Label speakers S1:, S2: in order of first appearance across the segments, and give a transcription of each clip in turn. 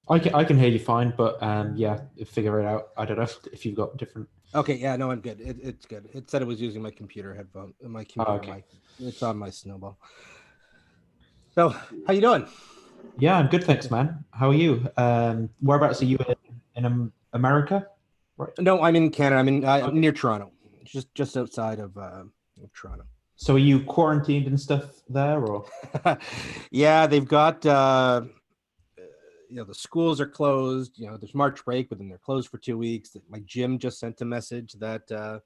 S1: I can hear you fine, but yeah, figure it out. I don't know if you've got different.
S2: Okay, yeah, no, I'm good. It's good. It said it was using my computer headphone, my
S1: Oh,
S2: computer
S1: okay.
S2: mic. It's on my Snowball. So, how you doing?
S1: Yeah, I'm good, thanks, man. How are you? Whereabouts are you in America? Right.
S2: No, I'm in Canada. I'm in
S1: Okay.
S2: near Toronto, just outside of Toronto.
S1: So are you quarantined and stuff there, or?
S2: Yeah, they've got the schools are closed. There's March break, but then they're closed for 2 weeks. My gym just sent a message that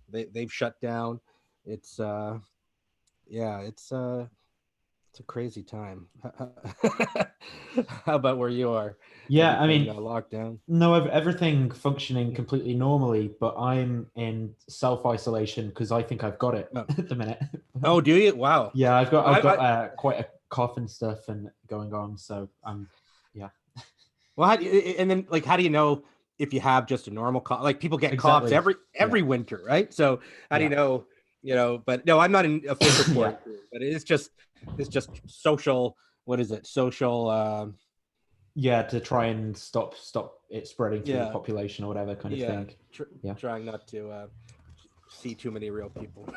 S2: they've shut down. It's yeah, it's a crazy time. How about where you are?
S1: Yeah, I
S2: Everything
S1: mean,
S2: locked down?
S1: no, everything functioning completely normally, but I'm in self-isolation because I think I've got it
S2: Oh,
S1: at the minute.
S2: oh, do you? Wow.
S1: Yeah, I've got
S2: I,
S1: I've got
S2: I
S1: quite a cough and stuff and going on, so yeah,
S2: well, and then like, how do you know if you have just a normal cough? Like people get coughs
S1: exactly. Yeah,
S2: every winter, right? So how do you
S1: yeah,
S2: know? But no, I'm not in official
S1: yeah,
S2: quarantine, but it's just social. What is it? Social.
S1: yeah. To try and stop it spreading through the
S2: Yeah,
S1: population or whatever kind of
S2: yeah.
S1: thing. Yeah.
S2: Trying not to see too many real people.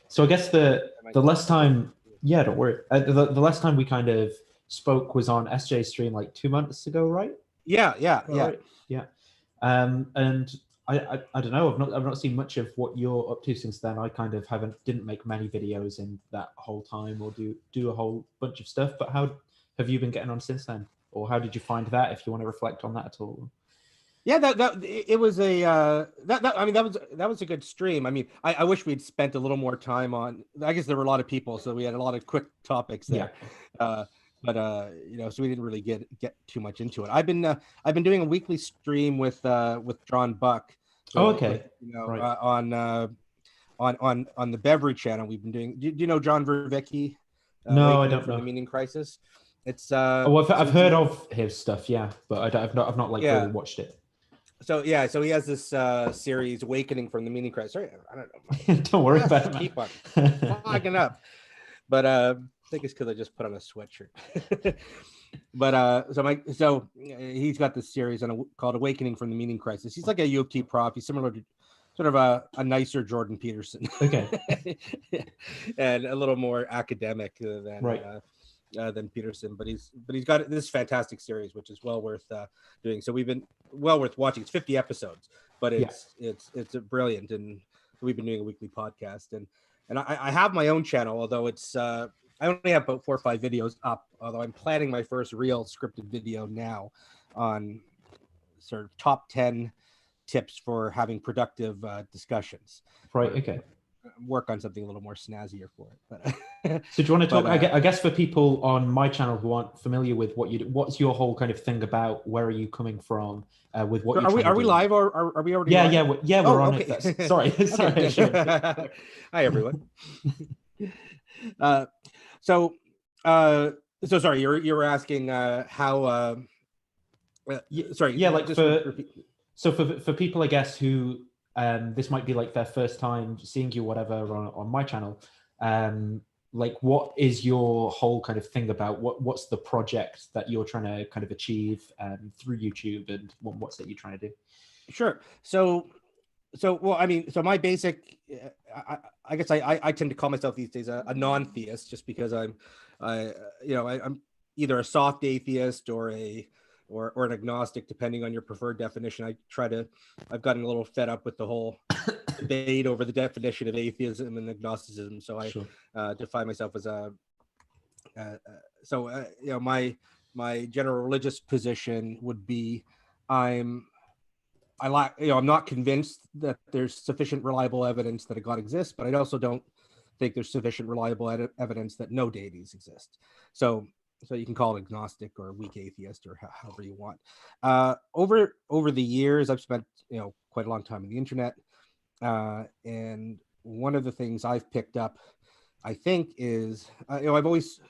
S1: So I guess the last
S2: I might.
S1: time, yeah, don't worry. The last time we kind of spoke was on SJ stream like 2 months ago, right?
S2: Yeah, yeah,
S1: All
S2: yeah.
S1: right. Yeah. And I don't know. I've not seen much of what you're up to since then. I kind of didn't make many videos in that whole time or do a whole bunch of stuff. But how have you been getting on since then? Or how did you find that? If you want to reflect on that at all.
S2: Yeah, that it was a that I mean that was a good stream. I mean, I wish we'd spent a little more time on. I guess there were a lot of people, so we had a lot of quick topics
S1: Yeah.
S2: there. But so we didn't really get too much into it. I've been doing a weekly stream with John Buck,
S1: Oh,
S2: so
S1: okay. Right.
S2: on the Beverly channel. We've been doing. Do you know John Vervecki,
S1: No, I
S2: Awakening
S1: don't
S2: from the
S1: know.
S2: Meaning Crisis? It's
S1: Oh,
S2: so
S1: I've
S2: he's
S1: heard of his stuff, yeah, but I've not like really
S2: yeah.
S1: watched it.
S2: So he has this series, Awakening from the Meaning Crisis. Sorry, I don't know. My
S1: Don't worry about
S2: glasses
S1: it,
S2: keep on
S1: man.
S2: fogging up, but I think it's because I just put on a sweatshirt. But he's got this series called Awakening from the Meaning Crisis. He's like a U of T prof. He's similar to sort of a nicer Jordan Peterson,
S1: Okay.
S2: and a little more academic
S1: Right.
S2: than Peterson. But he's got this fantastic series, which is well worth doing. So we've been well worth watching. It's 50 episodes, but
S1: Yeah.
S2: it's a brilliant, and we've been doing a weekly podcast, and I have my own channel, although it's I only have about 4 or 5 videos up, although I'm planning my first real scripted video now on sort of top 10 tips for having productive discussions,
S1: Right.
S2: or
S1: Okay.
S2: work on something a little more snazzier for it. But
S1: So do you want to
S2: but
S1: talk? I guess for people on my channel who aren't familiar with what you do, what's your whole kind of thing about? Where are you coming from with what
S2: so
S1: you're
S2: are we
S1: trying to
S2: are we
S1: do?
S2: live, or are we already
S1: Yeah, yeah,
S2: live?
S1: yeah. We're
S2: Oh,
S1: on it.
S2: okay.
S1: That's sorry, sorry. I
S2: Okay.
S1: should have.
S2: Hi, everyone. Uh, so so sorry, you were asking how
S1: Yeah,
S2: sorry,
S1: yeah. Like
S2: just repeat.
S1: so for people, I guess who this might be like their first time seeing you, whatever, on my channel. Um, like, what is your whole kind of thing about what's the project that you're trying to kind of achieve through YouTube, and what's that you're trying to do?
S2: Sure. So well, I mean, so my basic I guess I tend to call myself these days a non-theist, just because I'm either a soft atheist or an agnostic, depending on your preferred definition. I've gotten a little fed up with the whole debate over the definition of atheism and agnosticism, so I
S1: Sure.
S2: define myself as a so my general religious position would be, I'm I'm not convinced that there's sufficient reliable evidence that a God exists, but I also don't think there's sufficient reliable evidence that no deities exist. So you can call it agnostic or weak atheist, or however you want. Over the years, I've spent quite a long time on the internet, and one of the things I've picked up, I think, is I've always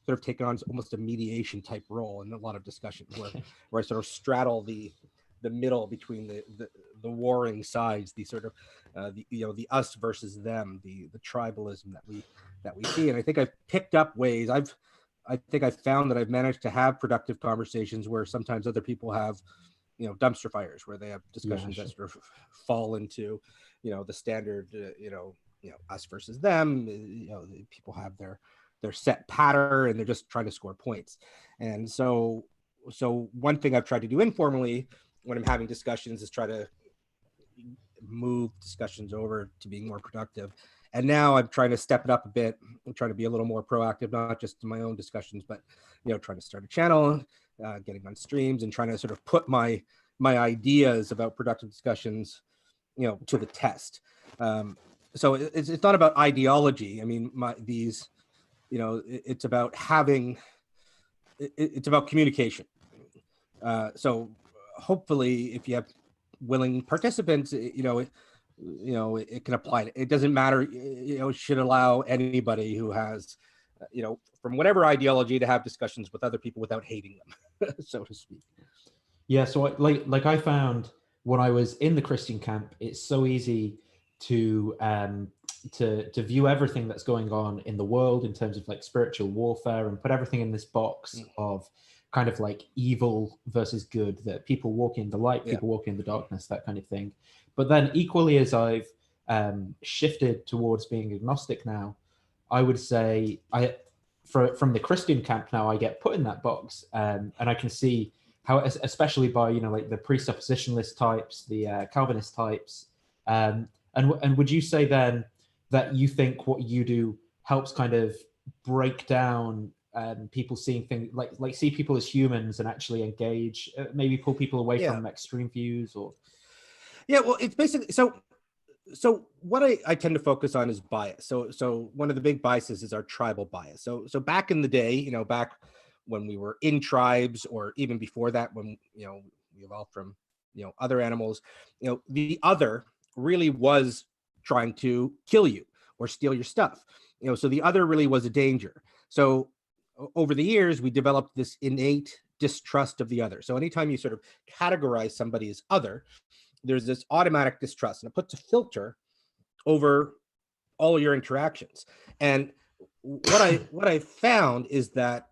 S2: sort of taken on almost a mediation type role in a lot of discussions, where I sort of straddle the middle between the warring sides, the sort of the us versus them, the tribalism that we see. And I think I've picked up ways. I think I've found that I've managed to have productive conversations where sometimes other people have, dumpster fires, where they have discussions that sort of fall into, the standard, us versus them. People have their set pattern and they're just trying to score points. And so one thing I've tried to do informally when I'm having discussions is try to move discussions over to being more productive. And now I'm trying to step it up a bit. I'm trying to be a little more proactive, not just in my own discussions, but trying to start a channel, getting on streams, and trying to sort of put my ideas about productive discussions, to the test. So it's not about ideology. I mean, it's about it's about communication. So hopefully, if you have willing participants, it can apply. It doesn't matter. It should allow anybody who has, from whatever ideology, to have discussions with other people without hating them, so to speak.
S1: Yeah. So I found when I was in the Christian camp, it's so easy to view everything that's going on in the world in terms of like spiritual warfare and put everything in this box of kind of like evil versus good, that people walk in the light, people walk in the darkness, that kind of thing. But then equally, as I've shifted towards being agnostic now, I would say from the Christian camp now, I get put in that box, and I can see how, especially by like the presuppositionalist types, the Calvinist types, and would you say then that you think what you do helps kind of break down people seeing things like see people as humans and actually engage, maybe pull people away from extreme views? Or
S2: well, it's basically so what I tend to focus on is bias. So one of the big biases is our tribal bias. So back in the day, back when we were in tribes, or even before that, when we evolved from other animals, the other really was trying to kill you or steal your stuff. So the other really was a danger. So over the years, we developed this innate distrust of the other. So anytime you sort of categorize somebody as other, there's this automatic distrust, and it puts a filter over all your interactions. And what I found is that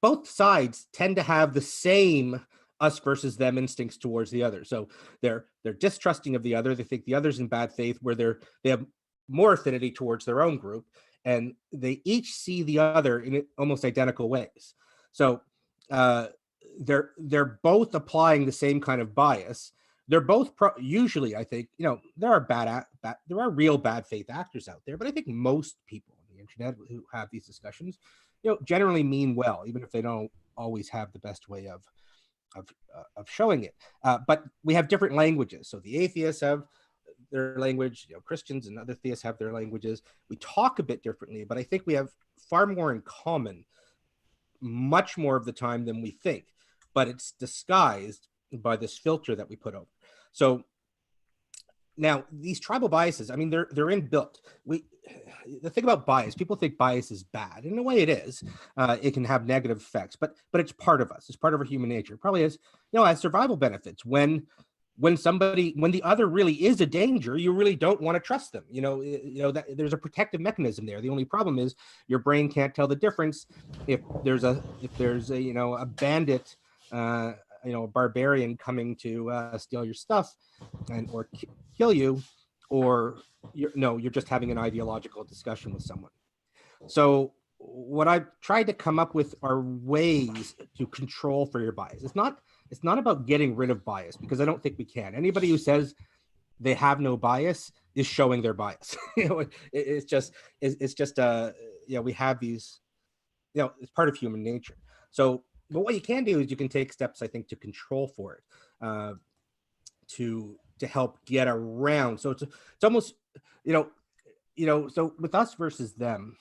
S2: both sides tend to have the same us versus them instincts towards the other. So they're distrusting of the other. They think the other's in bad faith, where they have more affinity towards their own group, and they each see the other in almost identical ways. So they're both applying the same kind of bias. They're both usually, I think, there are real bad faith actors out there, but I think most people on the internet who have these discussions, generally mean well, even if they don't always have the best way of showing it. But we have different languages. So the atheists have their language, Christians and other theists have their languages. We talk a bit differently, but I think we have far more in common, much more of the time than we think. But it's disguised by this filter that we put over. So now these tribal biases, I mean, they're inbuilt. The thing about bias, people think bias is bad. In a way, it is. It can have negative effects, but it's part of us. It's part of our human nature. It probably has, has survival benefits. When the other really is a danger, you really don't want to trust them. That there's a protective mechanism there. The only problem is your brain can't tell the difference if there's a bandit, a barbarian coming to steal your stuff or kill you, or you're just having an ideological discussion with someone. So what I've tried to come up with are ways to control for your bias. It's not about getting rid of bias, because I don't think we can. Anybody who says they have no bias is showing their bias. It's just we have these, it's part of human nature. So, but what you can do is you can take steps, I think, to control for it, to help get around. So it's almost, so with us versus them,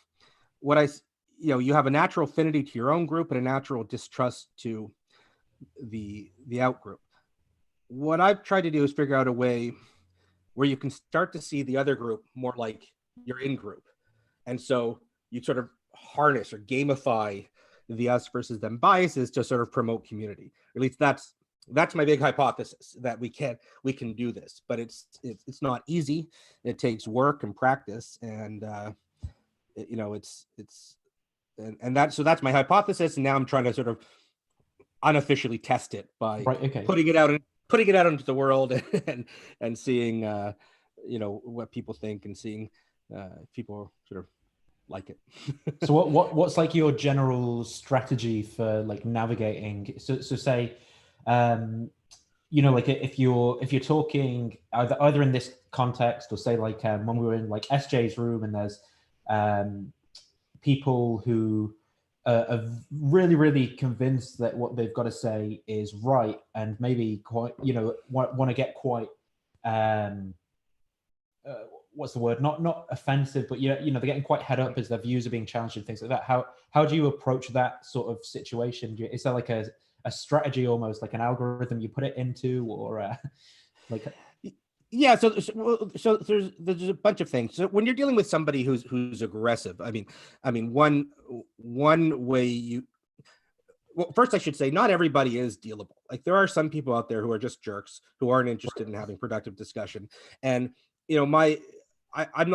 S2: you have a natural affinity to your own group and a natural distrust to the out group. What I've tried to do is figure out a way where you can start to see the other group more like your in group. And so you sort of harness or gamify the us versus them biases to sort of promote community. At least that's my big hypothesis, that we can do this, but it's not easy. It takes work and practice, and it's so that's my hypothesis, and now I'm trying to sort of unofficially test it by
S1: Right. Okay.
S2: putting it out into the world and seeing what people think, and seeing if people sort of like it.
S1: So what's like your general strategy for like navigating? So say, like if you're talking either in this context, or say like when we were in like SJ's room, and there's people who are really, really convinced that what they've got to say is right, and maybe quite, want to get quite, what's the word? Not offensive, but they're getting quite head up as their views are being challenged and things like that. How do you approach that sort of situation? Is there like a strategy, almost like an algorithm you put it into, or like?
S2: Yeah, so there's a bunch of things. So when you're dealing with somebody who's aggressive, I mean one way well, first I should say, not everybody is dealable. Like, there are some people out there who are just jerks, who aren't interested in having productive discussion. And I've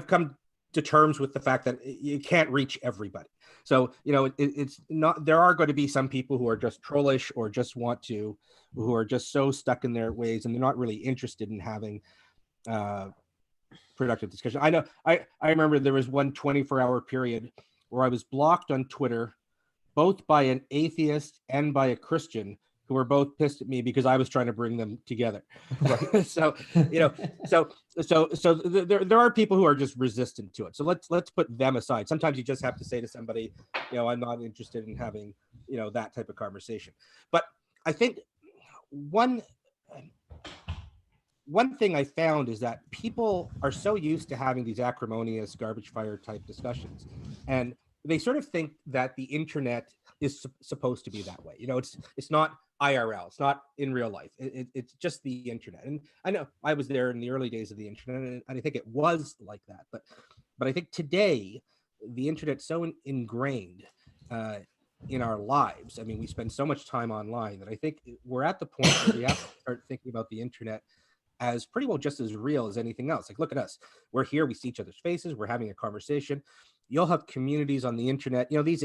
S2: come to terms with the fact that you can't reach everybody. So, it's not, there are going to be some people who are just trollish, or just who are just so stuck in their ways, and they're not really interested in having productive discussion. I know, I remember there was one 24-hour period where I was blocked on Twitter, both by an atheist and by a Christian, who were both pissed at me because I was trying to bring them together. Right. So there are people who are just resistant to it. So let's put them aside. Sometimes you just have to say to somebody, I'm not interested in having, that type of conversation. But I think one thing I found is that people are so used to having these acrimonious garbage fire type discussions, and they sort of think that the internet is supposed to be that way. It's not IRL. It's not in real life. It's just the internet. And I know I was there in the early days of the internet, and I think it was like that. But I think today the internet's so ingrained in our lives. I mean, we spend so much time online that I think we're at the point where we have to start thinking about the internet as pretty well just as real as anything else. Like, look at us. We're here. We see each other's faces. We're having a conversation. You'll have communities on the internet. These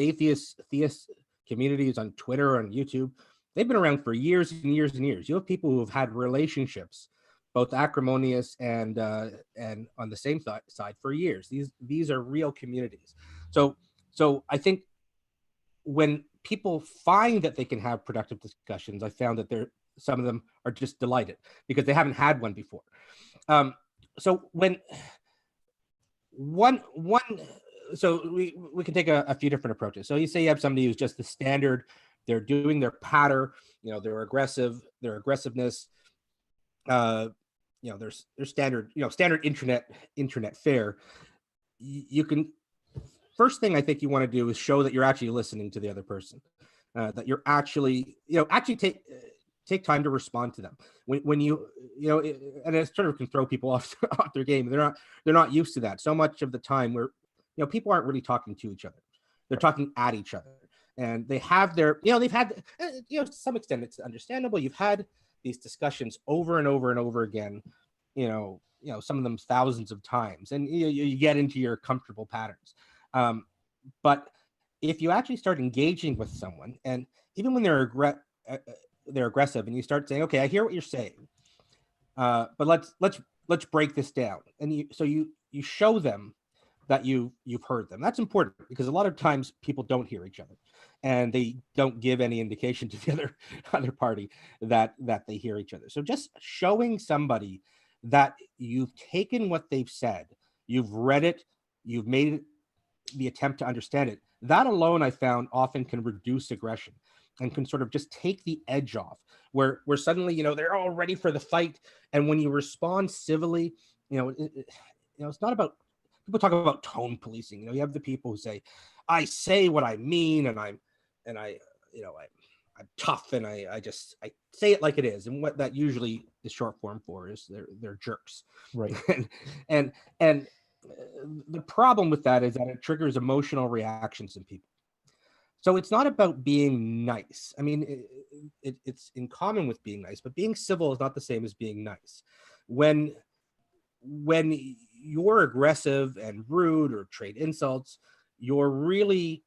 S2: theist communities on Twitter, on YouTube, they've been around for years and years and years. You have people who have had relationships, both acrimonious and on the same side for years. These are real communities. So I think when people find that they can have productive discussions, I found that some of them are just delighted because they haven't had one before. So when so we can take a few different approaches. So you say you have somebody who's just the standard, they're doing their patter, they're aggressive, their aggressiveness, their standard, standard internet fare. You can, first thing I think you want to do is show that you're actually listening to the other person, that you're actually, take time to respond to them. When you and it sort of can throw people off their game. They're not used to that. So much of the time where people aren't really talking to each other. They're talking at each other, and they have their, they've had, to some extent it's understandable. You've had these discussions over and over and over again, some of them thousands of times, and you get into your comfortable patterns. But if you actually start engaging with someone, and even when they're aggressive, and you start saying, okay, I hear what you're saying, but let's break this down, and you show them that you've heard them. That's important, because a lot of times people don't hear each other, and they don't give any indication to the other party that they hear each other. So just showing somebody that you've taken what they've said, you've read it, you've made the attempt to understand it, that alone I found often can reduce aggression and can sort of just take the edge off, where suddenly they're all ready for the fight. And when you respond civilly, it's not about, people talk about tone policing. You have the people who say, I say what I mean, and I'm tough, and I say it like it is. And what that usually is short form for is they're jerks.
S1: Right.
S2: and the problem with that is that it triggers emotional reactions in people. So it's not about being nice. I mean, it's in common with being nice, but being civil is not the same as being nice. When you're aggressive and rude or trade insults, your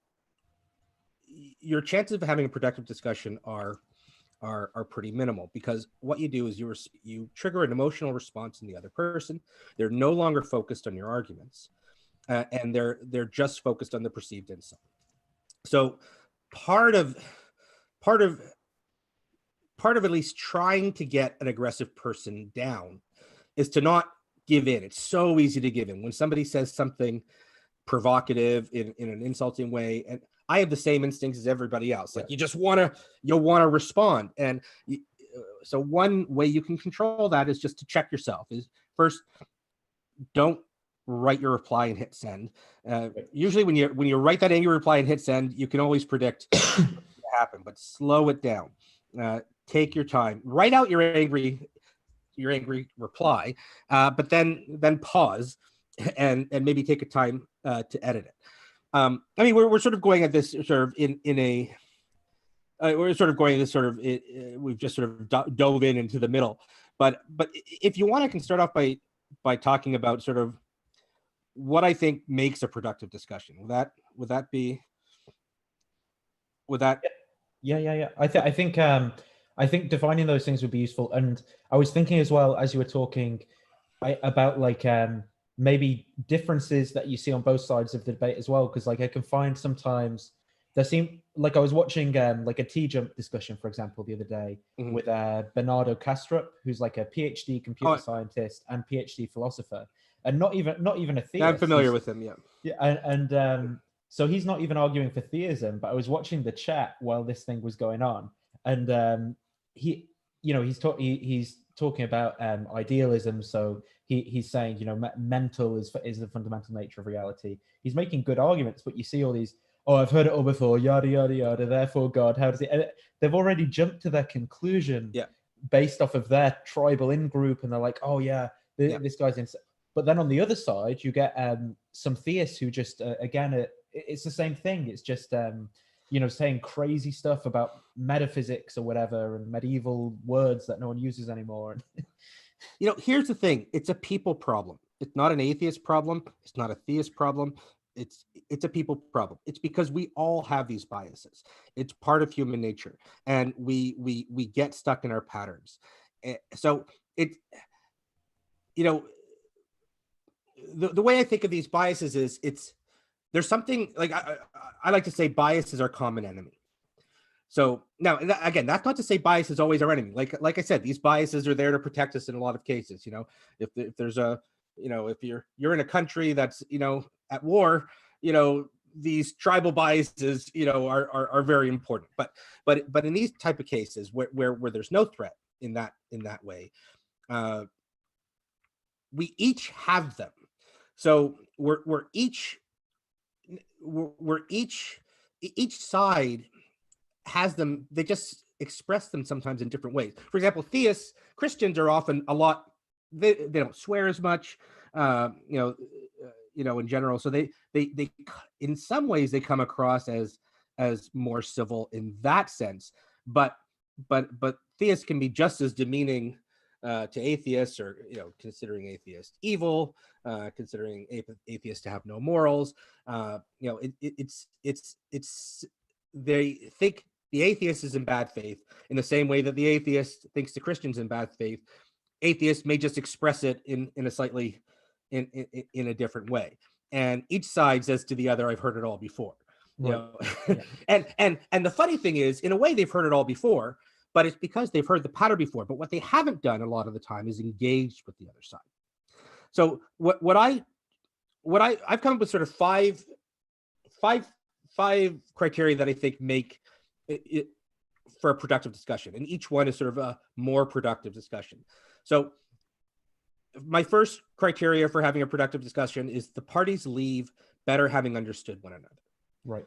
S2: chances of having a productive discussion are pretty minimal, because what you do is you trigger an emotional response in the other person. They're no longer focused on your arguments, and they're just focused on the perceived insult. So part of at least trying to get an aggressive person down is to not give in. It's so easy to give in when somebody says something provocative in an insulting way, and I have the same instincts as everybody else. Like you'll want to respond, and so one way you can control that is just to check yourself. Is first, don't write your reply and hit send. Usually, when you write that angry reply and hit send, you can always predict what's going to happen, but slow it down. Take your time. Write out your angry reply, but then pause and maybe take a time to edit it. I mean, we're sort of going at this sort of we're sort of going this sort of we've just sort of dove into the middle, but if you want, I can start off by talking about sort of what I think makes a productive discussion. Would that
S1: Yeah. I think defining those things would be useful. And I was thinking as well, as you were talking, about like maybe differences that you see on both sides of the debate as well, because like I can find sometimes there seem like I was watching like a T-jump discussion, for example, the other day with Bernardo Kastrup, who's like a PhD computer scientist and PhD philosopher, and not even a theist.
S2: I'm familiar with him,
S1: and so he's not even arguing for theism, but I was watching the chat while this thing was going on, and he's talking about idealism. So he's saying, mental is the fundamental nature of reality. He's making good arguments, but you see all these, I've heard it all before, yada yada yada. Therefore, God, how does it? And they've already jumped to their conclusion based off of their tribal in group, and they're like, this guy's insane. But then on the other side, you get some theists who just it's the same thing. It's just saying crazy stuff about metaphysics or whatever, and medieval words that no one uses anymore.
S2: Here's the thing. It's a people problem. It's not an atheist problem. It's not a theist problem. It's a people problem. It's because we all have these biases. It's part of human nature, and we get stuck in our patterns. So the way I think of these biases is there's something like I like to say bias is our common enemy. So now, again, that's not to say bias is always our enemy. Like I said, these biases are there to protect us in a lot of cases. If there's if you're in a country that's at war, these tribal biases are very important. But in these type of cases where there's no threat in that way, we each have them. So each side has them. They just express them sometimes in different ways. For example, theists, Christians are often they don't swear as much, in general. So they in some ways they come across as more civil in that sense. But theists can be just as demeaning to atheists, or considering atheists evil, considering atheists to have no morals. It's they think the atheist is in bad faith in the same way that the atheist thinks the Christian's in bad faith. Atheists may just express it in a slightly in a different way, and each side says to the other, "I've heard it all before."
S1: Right.
S2: And the funny thing is, in a way, they've heard it all before, but it's because they've heard the pattern before. But what they haven't done a lot of the time is engaged with the other side. So what I've come up with sort of five criteria that I think make it for a productive discussion, and each one is sort of a more productive discussion. So my first criteria for having a productive discussion is the parties leave better having understood one another.
S1: Right.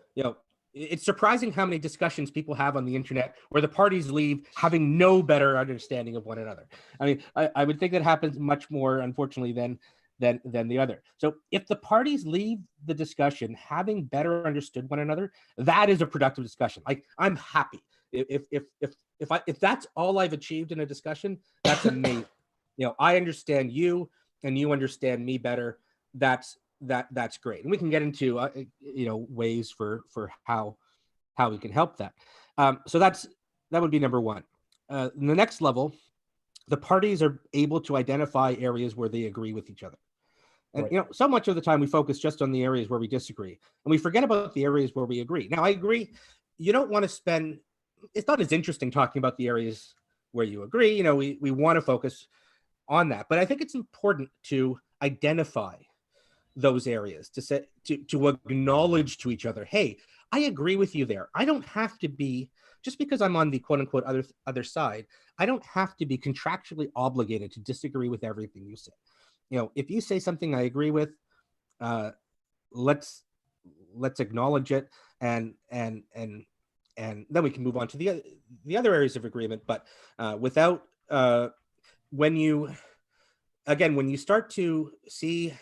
S2: It's surprising how many discussions people have on the internet where the parties leave having no better understanding of one another. I mean, I would think that happens much more, unfortunately, than the other. So if the parties leave the discussion having better understood one another, that is a productive discussion. Like, I'm happy. If that's all I've achieved in a discussion, that's amazing. I understand you and you understand me better. That's that's great. And we can get into ways for how we can help that. So that would be number one. The next level, the parties are able to identify areas where they agree with each other. And
S1: Right.
S2: so much of the time we focus just on the areas where we disagree, and we forget about the areas where we agree. Now, I agree, you don't want to spend, it's not as interesting talking about the areas where you agree. We want to focus on that, but I think it's important to identify those areas, to acknowledge to each other, hey, I agree with you there. I don't have to be, just because I'm on the quote unquote other side, I don't have to be contractually obligated to disagree with everything you say. If you say something I agree with, let's acknowledge it, and then we can move on to the other areas of agreement. But without when you start to see,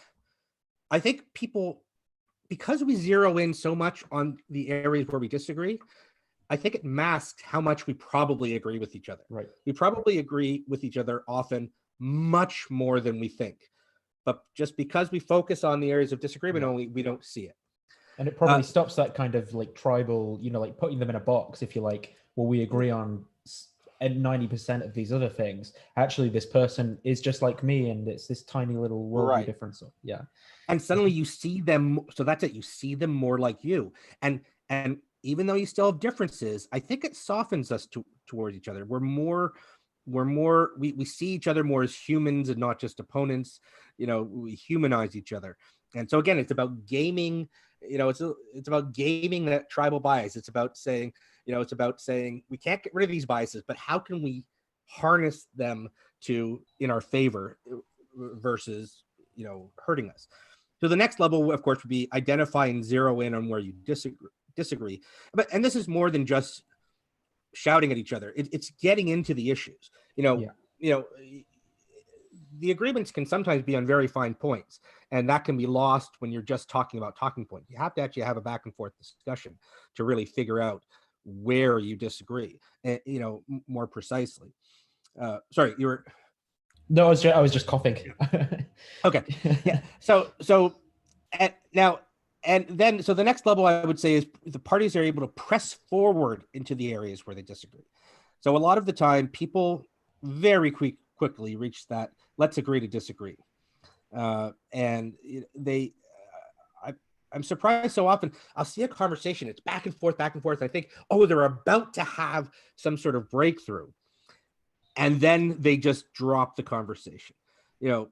S2: I think people, because we zero in so much on the areas where we disagree, I think it masks how much we probably agree with each other.
S1: Right.
S2: We probably agree with each other often much more than we think. But just because we focus on the areas of disagreement only, we don't see it.
S1: And it probably stops that kind of like tribal, like putting them in a box. If you're like, well, we agree on 90% of these other things. Actually, this person is just like me, and it's this tiny little worldly difference. Yeah.
S2: And suddenly you see them. So that's it. You see them more like you. And even though you still have differences, I think it softens us towards each other. We see each other more as humans and not just opponents. We humanize each other. And so again, it's about gaming. It's about gaming that tribal bias. It's about saying we can't get rid of these biases, but how can we harness them in our favor versus hurting us. So the next level, of course, would be identify and zero in on where you disagree. And this is more than just shouting at each other. It's getting into the issues. The agreements can sometimes be on very fine points, and that can be lost when you're just talking about talking points. You have to actually have a back and forth discussion to really figure out where you disagree, more precisely. Sorry, you were.
S1: No, I was just coughing.
S2: Okay. Yeah. So the next level I would say is the parties are able to press forward into the areas where they disagree. So a lot of the time, people very quickly reach that let's agree to disagree, and I'm surprised so often I'll see a conversation, it's back and forth. I think, oh, they're about to have some sort of breakthrough, and then they just drop the conversation,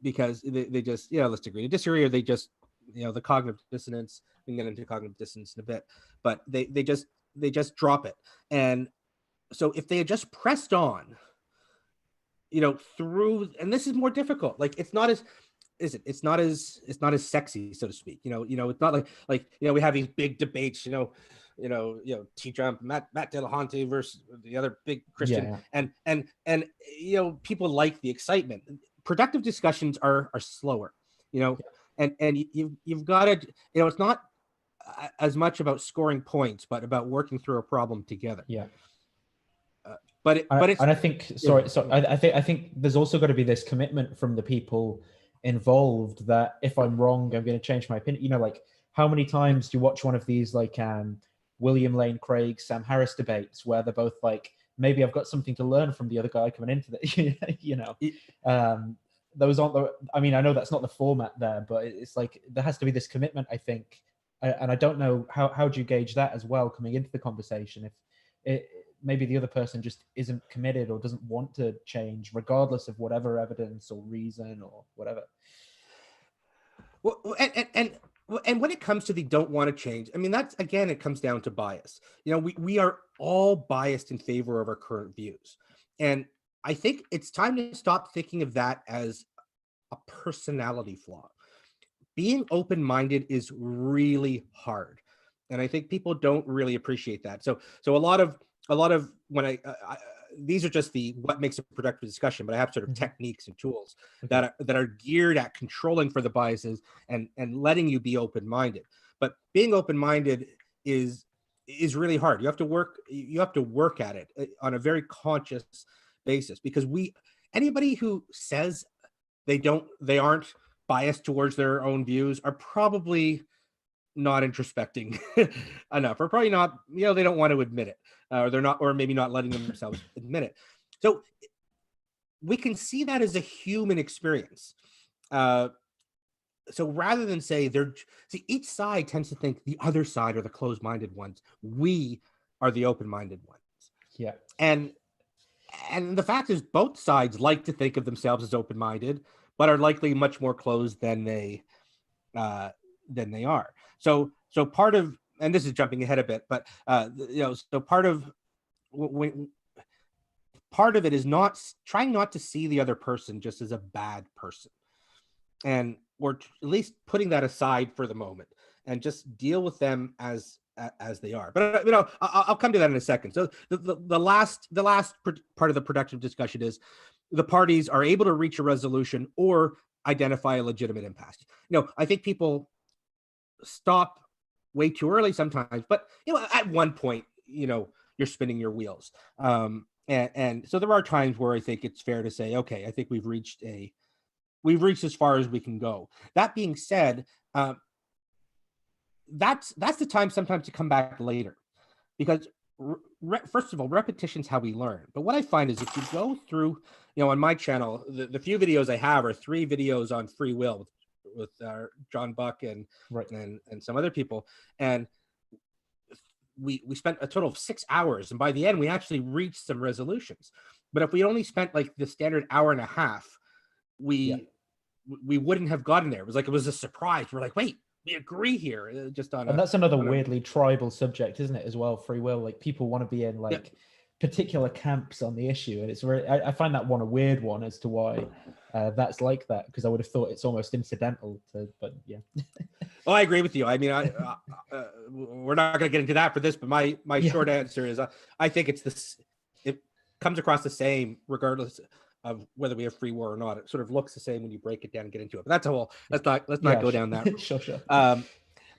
S2: because they just, let's agree to disagree, or they just, the cognitive dissonance. We can get into cognitive dissonance in a bit, but they just drop it. And so if they had just pressed on, through, and this is more difficult. Like it's not as sexy, so to speak. It's not like we have these big debates. T. Trump, Matt Dillahunty versus the other big Christian, and people like the excitement. Productive discussions are slower, and you've got to, it's not as much about scoring points, but about working through a problem together.
S1: Yeah.
S2: But
S1: I think, I think there's also got to be this commitment from the people involved that if I'm wrong, I'm going to change my opinion. Like how many times do you watch one of these like William Lane Craig, Sam Harris debates where they're both like, maybe I've got something to learn from the other guy coming into the, those aren't the, I mean, I know that's not the format there, but it's like, there has to be this commitment, I think. And I don't know how do you gauge that as well coming into the conversation? If maybe the other person just isn't committed or doesn't want to change, regardless of whatever evidence or reason or whatever.
S2: Well, and when it comes to the don't want to change, I mean, that's, again, it comes down to bias. We are all biased in favor of our current views. And I think it's time to stop thinking of that as a personality flaw. Being open-minded is really hard. And I think people don't really appreciate that. So a lot of when these are just what makes a productive discussion, but I have sort of techniques and tools that are geared at controlling for the biases and letting you be open-minded. But being open-minded is really hard. You have to work at it on a very conscious basis, because anybody who says they aren't biased towards their own views are probably not introspecting enough, or probably not, they don't want to admit it, or they're not, or maybe not letting themselves admit it. So we can see that as a human experience. So rather than say each side tends to think the other side are the closed-minded ones. We are the open-minded ones.
S1: Yeah.
S2: And the fact is, both sides like to think of themselves as open-minded, but are likely much more closed than they are. So part of, and this is jumping ahead a bit, but so part of it is trying not to see the other person just as a bad person, or at least putting that aside for the moment and just deal with them as they are. But I'll come to that in a second. So the last part of the productive discussion is the parties are able to reach a resolution or identify a legitimate impasse. I think people stop way too early sometimes, but at one point, you're spinning your wheels. And so there are times where I think it's fair to say, okay, I think we've reached as far as we can go. That being said, that's the time sometimes to come back later, because first of all, repetition's how we learn. But what I find is if you go through, on my channel, the few videos I have are 3 videos on free will with John Buck and some other people, and we spent a total of 6 hours, and by the end we actually reached some resolutions. But if we only spent like the standard hour and a half, we wouldn't have gotten there. It was a surprise. We're like, wait, we agree here,
S1: and that's another weirdly tribal subject, isn't it, as well? Free will, like people want to be in particular camps on the issue, and it's I find that one a weird one as to why that's like that, because I would have thought it's almost incidental to, but yeah.
S2: Oh, I agree with you. I mean, we're not going to get into that for this, but my short answer is I think it comes across the same regardless of whether we have free will or not. It sort of looks the same when you break it down and get into it. But that's a whole. Let's not go down that.
S1: Sure.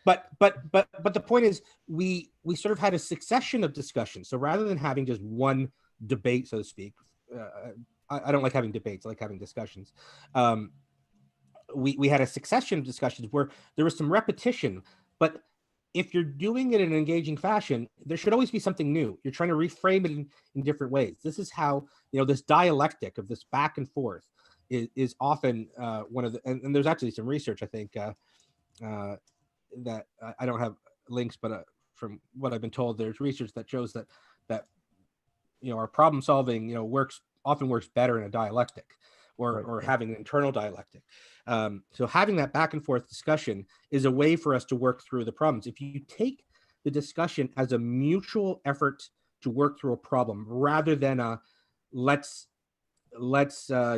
S2: But the point is, we sort of had a succession of discussions. So rather than having just one debate, so to speak, I don't like having debates. I like having discussions. We had a succession of discussions where there was some repetition, but if you're doing it in an engaging fashion, there should always be something new. You're trying to reframe it in different ways. This is how, this dialectic of this back and forth is often one of the, and there's actually some research, I think, that I don't have links, but from what I've been told, there's research that shows that our problem solving, often works better in a dialectic, or having an internal dialectic. So having that back and forth discussion is a way for us to work through the problems. If you take the discussion as a mutual effort to work through a problem, rather than let's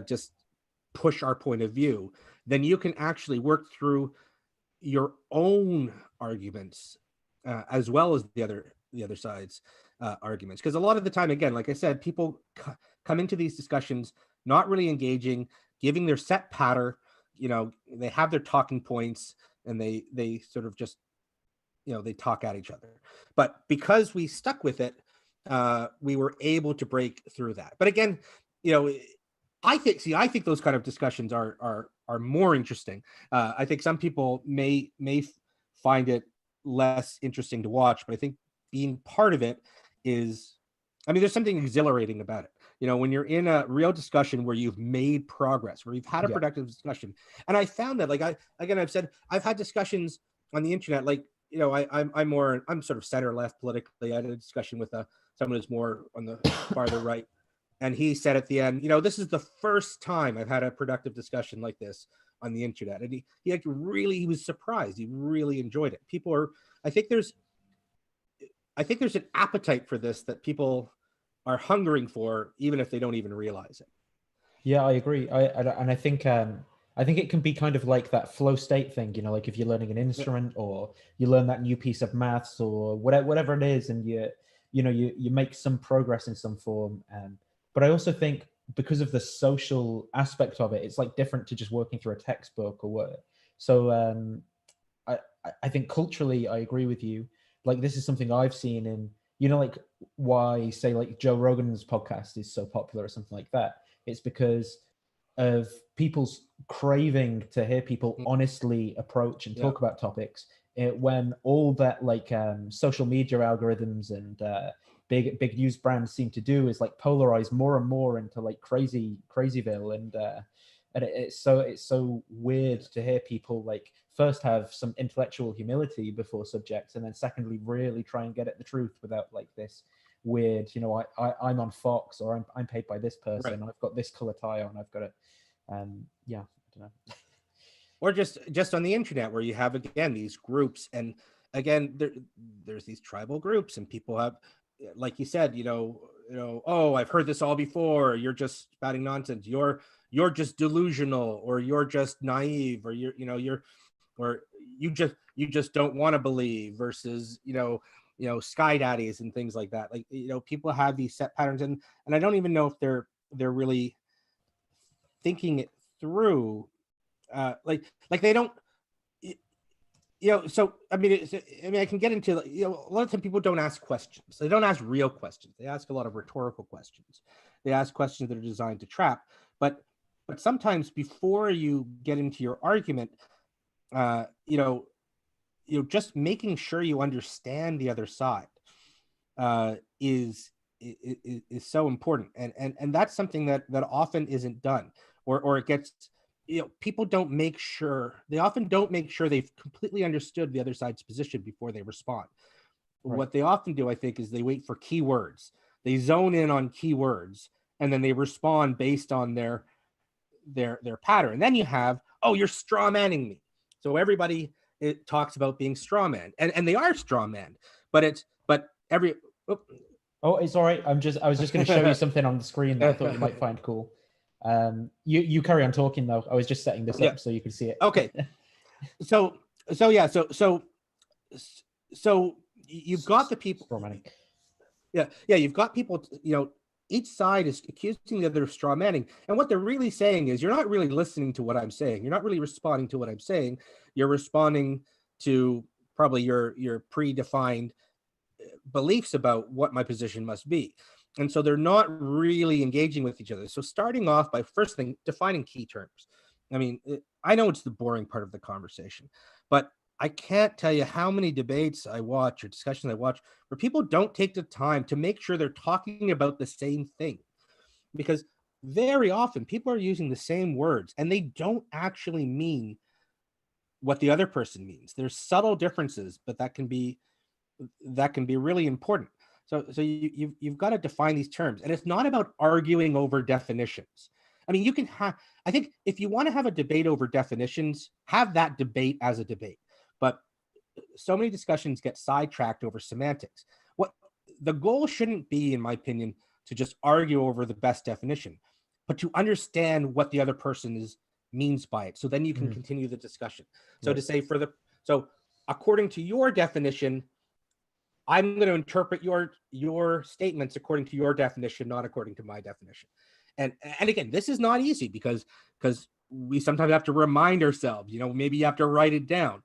S2: just push our point of view, then you can actually work through your own arguments as well as the other side's arguments. Because a lot of the time, again, like I said, people come into these discussions not really engaging, giving their set patter. They have their talking points, and they sort of just they talk at each other. But because we stuck with it, we were able to break through that. But again, I think those kind of discussions are more interesting. I think some people may find it less interesting to watch, but I think being part of it is, there's something exhilarating about it. When you're in a real discussion where you've made progress, where you've had a productive discussion. And I found that, I've said, I've had discussions on the internet, I'm sort of center left politically. I had a discussion with someone who's more on the farther right. And he said at the end, this is the first time I've had a productive discussion like this on the internet. And he was surprised. He really enjoyed it. I think there's an appetite for this that people are hungering for, even if they don't even realize it.
S1: Yeah, I agree. I think it can be kind of like that flow state thing, like if you're learning an instrument or you learn that new piece of maths or whatever it is, and you make some progress in some form. But I also think because of the social aspect of it, it's like different to just working through a textbook or what. So I think culturally, I agree with you. Like, this is something I've seen in, like why, say, like Joe Rogan's podcast is so popular or something like that. It's because of people's craving to hear people honestly approach and talk about topics, when all that like social media algorithms and big news brands seem to do is like polarize more and more into like crazyville, and it's so weird to hear people like first have some intellectual humility before subjects, and then secondly really try and get at the truth without like this weird, you know, I'm on Fox, or I'm paid by this person, I've got this color tie on, I've got it. Yeah, I don't know.
S2: Or just on the internet, where you have, again, these groups, and again, there's these tribal groups, and people have, like you said, oh, I've heard this all before, you're just spouting nonsense, you're just delusional, or you're just naive, or or you just don't want to believe, versus sky daddies and things like that. Like, people have these set patterns, and I don't even know if they're really thinking it through. Like they don't, so I mean, I can get into, a lot of times people don't ask questions. They don't ask real questions. They ask a lot of rhetorical questions. They ask questions that are designed to trap. But sometimes before you get into your argument, just making sure you understand the other side is so important, and that's something that often isn't done, or it gets, people don't make sure, they often don't make sure they've completely understood the other side's position before they respond. Right. What they often do, I think, is they wait for keywords. They zone in on keywords, and then they respond based on their pattern. And then you have, oh, you're straw manning me. So everybody, it talks about being straw man, and they are straw man, but it's
S1: Oh, it's all right. I was just going to show you something on the screen that I thought you might find cool. You carry on talking though. I was just setting this up so you could see it.
S2: Okay. So you've got the people. Yeah, you've got people. Each side is accusing the other of straw manning, and what they're really saying is, you're not really listening to what I'm saying. You're not really responding to what I'm saying. You're responding to probably your predefined beliefs about what my position must be. And so they're not really engaging with each other. So starting off by, first thing, defining key terms. I mean, I know it's the boring part of the conversation, but I can't tell you how many debates I watch or discussions I watch where people don't take the time to make sure they're talking about the same thing. Because very often people are using the same words and they don't actually mean what the other person means. There's subtle differences, but that can be really important. So you've got to define these terms, and it's not about arguing over definitions. I mean, you can have, I think if you want to have a debate over definitions, have that debate as a debate. But so many discussions get sidetracked over semantics. What the goal shouldn't be, in my opinion, to just argue over the best definition, but to understand what the other person means by it. So then you can continue the discussion. So to say so according to your definition, I'm going to interpret your statements according to your definition, not according to my definition. And again, this is not easy because we sometimes have to remind ourselves, maybe you have to write it down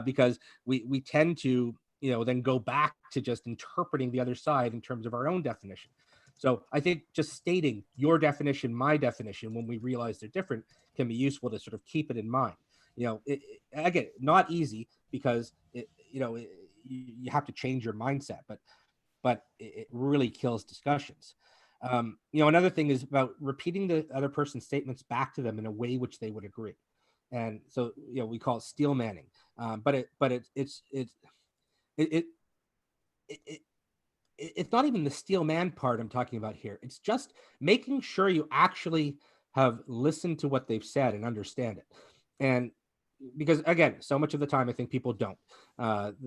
S2: because we tend to, then go back to just interpreting the other side in terms of our own definition. So I think just stating your definition, my definition, when we realize they're different, can be useful to sort of keep it in mind. Again, not easy because you have to change your mindset, but it really kills discussions. Another thing is about repeating the other person's statements back to them in a way which they would agree. And so, we call it steel manning. But it's not even the steel man part I'm talking about here. It's just making sure you actually have listened to what they've said and understand it. And because again, so much of the time, I think people don't.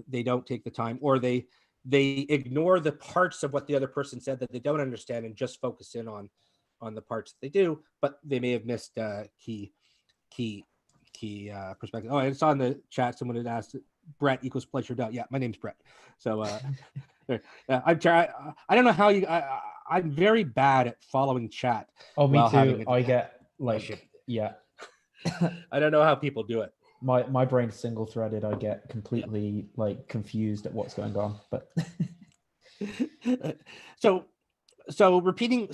S2: They don't take the time, or they ignore the parts of what the other person said that they don't understand and just focus in on the parts that they do, but they may have missed key perspective. Oh, I saw in the chat someone had asked, Brett equals pleasure doubt. Yeah, my name's Brett. So I don't know how I'm very bad at following chat.
S1: Oh, me too. I get yeah.
S2: I don't know how people do it.
S1: My brain's single threaded. I get completely confused at what's going on. But
S2: so repeating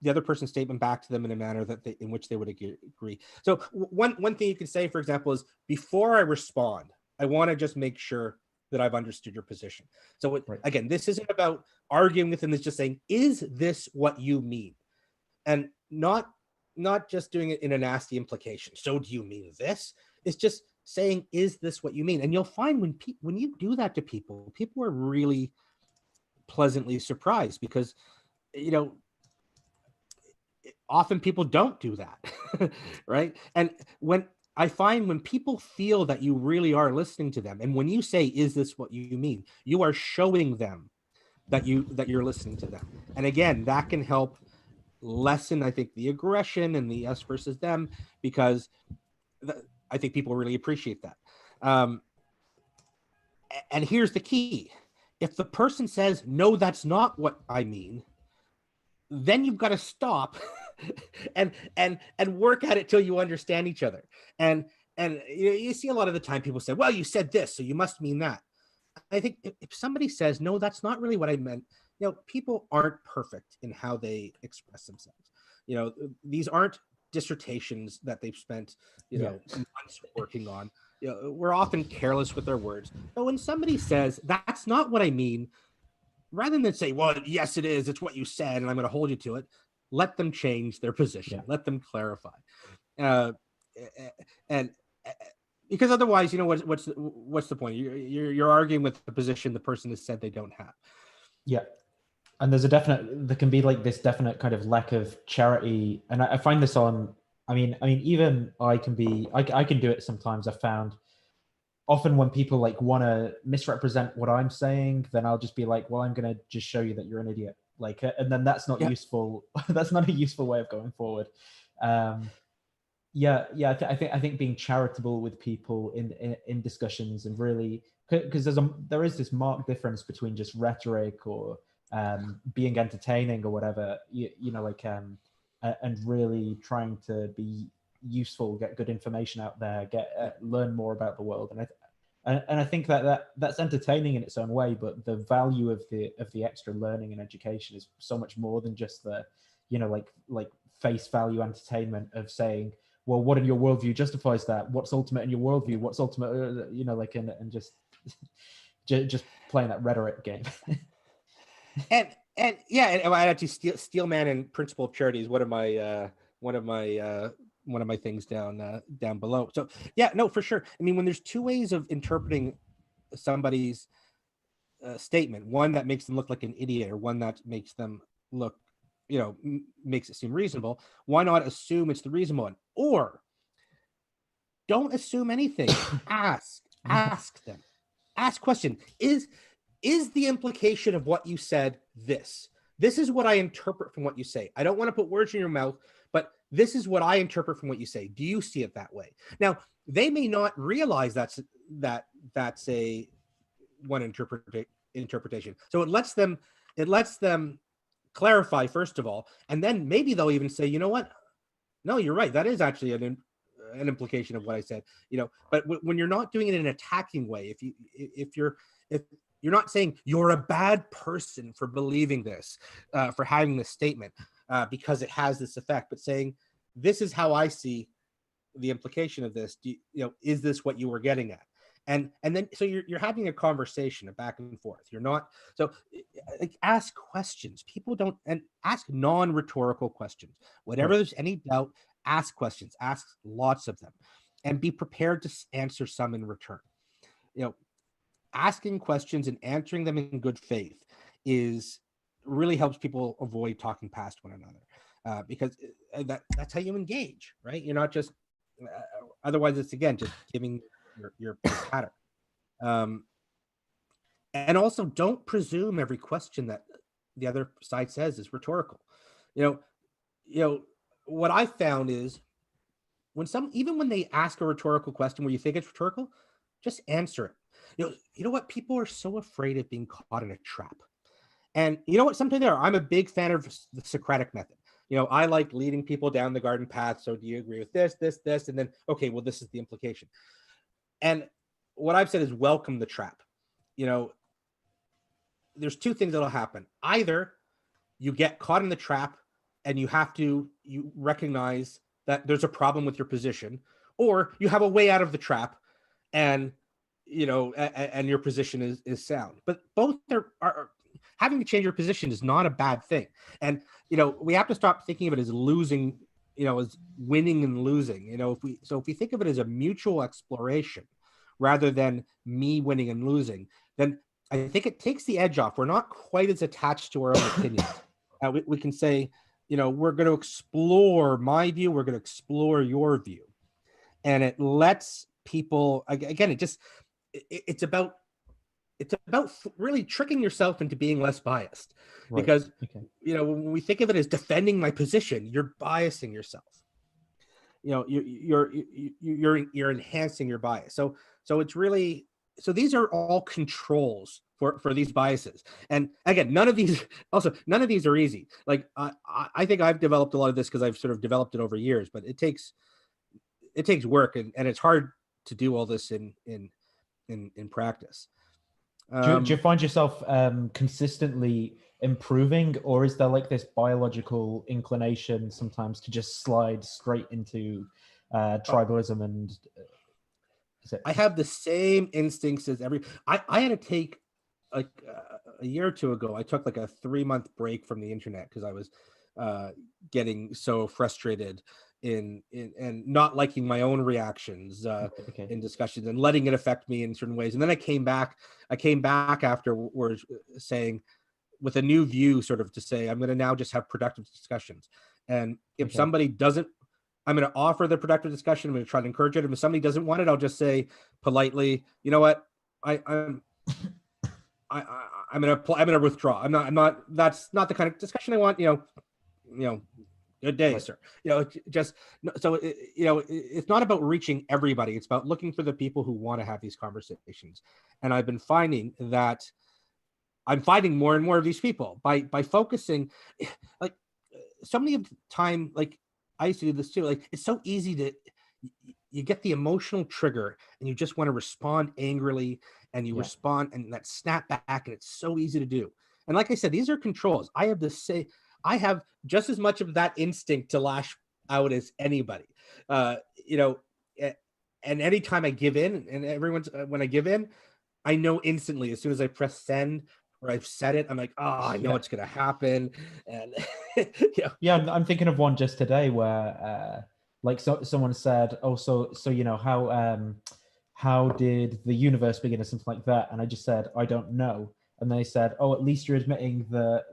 S2: the other person's statement back to them in a manner that in which they would agree. So one thing you can say, for example, is before I respond, I want to just make sure that I've understood your position. So again, this isn't about arguing with them. It's just saying, is this what you mean? And not just doing it in a nasty implication. So do you mean this? It's just saying, is this what you mean? And you'll find when you do that to people are really pleasantly surprised, because, you know, often people don't do that. Right. And when I find when people feel that you really are listening to them, and when you say, is this what you mean, you are showing them that you're listening to them. And again, that can help lessen, I think, the aggression and the us versus them, because I think people really appreciate that. And here's the key. If the person says, no, that's not what I mean, then you've got to stop and work at it till you understand each other. And you see a lot of the time people say, well, you said this, so you must mean that. I think if somebody says, no, that's not really what I meant, you know, people aren't perfect in how they express themselves. You know, these aren't dissertations that they've spent, you know, months working on. You know, we're often careless with our words. But when somebody says, that's not what I mean, rather than say, well, yes, it is, it's what you said, and I'm going to hold you to it, let them change their position. Let them clarify. And because otherwise, you know, what's the point? You're arguing with the position the person has said they don't have.
S1: Yeah. And there can be like this definite kind of lack of charity. And I find this on, I mean, even I can do it sometimes. I found often when people like want to misrepresent what I'm saying, then I'll just be like, well, I'm going to just show you that you're an idiot. Like, and then that's not useful. That's not a useful way of going forward. I think being charitable with people in discussions, and really, because there is this marked difference between just rhetoric or being entertaining or whatever, you know, like and really trying to be useful, get good information out there, learn more about the world. And I think that's entertaining in its own way, but the value of the extra learning and education is so much more than just the, you know, like face value entertainment of saying, well, what in your worldview justifies that? What's ultimate in your worldview? What's ultimate, you know, like, and just playing that rhetoric game.
S2: and yeah, and I actually Steelman and Principle of Charity is one of my things down below. So yeah, no, for sure. I mean, when there's two ways of interpreting somebody's statement, one that makes them look like an idiot, or one that makes them look, you know, makes it seem reasonable, why not assume it's the reasonable one? Or don't assume anything. Ask them. Ask question. Is the implication of what you said this? This is what I interpret from what you say. I don't want to put words in your mouth, but this is what I interpret from what you say. Do you see it that way? Now, they may not realize that's a one interpretation. So it lets them clarify first of all, and then maybe they'll even say, you know what? No, you're right. That is actually an implication of what I said. You know, but when you're not doing it in an attacking way, if you're not saying you're a bad person for believing this, for having this statement, because it has this effect, but saying, this is how I see the implication of this. You know, is this what you were getting at? And then, so you're having a conversation, a back and forth. You're not, so like, ask questions. People don't, and ask non-rhetorical questions. Whenever there's any doubt, ask questions, ask lots of them, and be prepared to answer some in return. You know, asking questions and answering them in good faith really helps people avoid talking past one another, because that's how you engage, right? You're not just, otherwise it's, again, just giving your pattern. And also, don't presume every question that the other side says is rhetorical. You know, what I found is even when they ask a rhetorical question where you think it's rhetorical, just answer it. You know what? People are so afraid of being caught in a trap. And you know what? Sometimes I'm a big fan of the Socratic method. You know, I like leading people down the garden path. So do you agree with this, this, this? And then, okay, well, this is the implication. And what I've said is welcome the trap. You know, there's two things that'll happen. Either you get caught in the trap and you recognize that there's a problem with your position, or you have a way out of the trap, and and your position is sound. But both are having to change your position is not a bad thing. And we have to stop thinking of it as losing, as winning and losing. If we think of it as a mutual exploration rather than me winning and losing, then I think it takes the edge off. We're not quite as attached to our own opinions. We can say, we're going to explore my view, we're going to explore your view, and it lets people, again, it's about really tricking yourself into being less biased. Right. Because when we think of it as defending my position, you're biasing yourself. You're enhancing your bias. So it's really, so these are all controls for these biases. And again, none of these are easy. Like I think I've developed a lot of this because I've sort of developed it over years, but it takes work, and it's hard to do all this in practice.
S1: Do you find yourself consistently improving, or is there like this biological inclination sometimes to just slide straight into tribalism? And
S2: I have the same instincts as I had to take like a year or two ago. I took like a 3-month break from the internet because I was getting so frustrated in not liking my own reactions in discussions and letting it affect me in certain ways. And then I came back afterwards saying, with a new view, sort of to say, I'm going to now just have productive discussions. And if somebody doesn't, I'm going to offer the productive discussion. I'm going to try to encourage it. And if somebody doesn't want it, I'll just say politely, you know what, I'm going to withdraw. I'm not, that's not the kind of discussion I want, good day, right, sir. It's not about reaching everybody. It's about looking for the people who want to have these conversations. And I've been finding that I'm finding more and more of these people by focusing, like so many of the time, like I used to do this too. Like it's so easy to, you get the emotional trigger and you just want to respond angrily, and you respond and that snap back, and it's so easy to do. And like I said, these are controls. I have just as much of that instinct to lash out as anybody, and anytime I give in, and when I give in, I know instantly as soon as I press send or I've said it, I'm like, oh, I know it's going to happen. And
S1: I'm thinking of one just today where someone said, oh, so how did the universe begin or something like that? And I just said, I don't know. And they said, oh, at least you're admitting the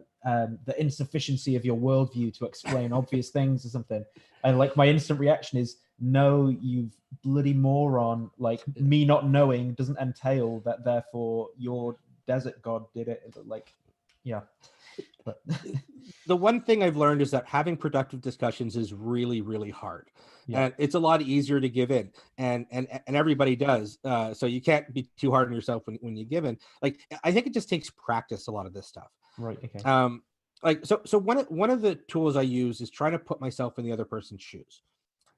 S1: insufficiency of your worldview to explain obvious things or something. And like my instant reaction is, no, you bloody moron. Like me not knowing doesn't entail that therefore your desert god did it. Like, yeah. But
S2: the one thing I've learned is that having productive discussions is really, really hard. And it's a lot easier to give in, and everybody does. So you can't be too hard on yourself when you give in. Like, I think it just takes practice, a lot of this stuff.
S1: Right. Okay.
S2: So one of the tools I use is trying to put myself in the other person's shoes.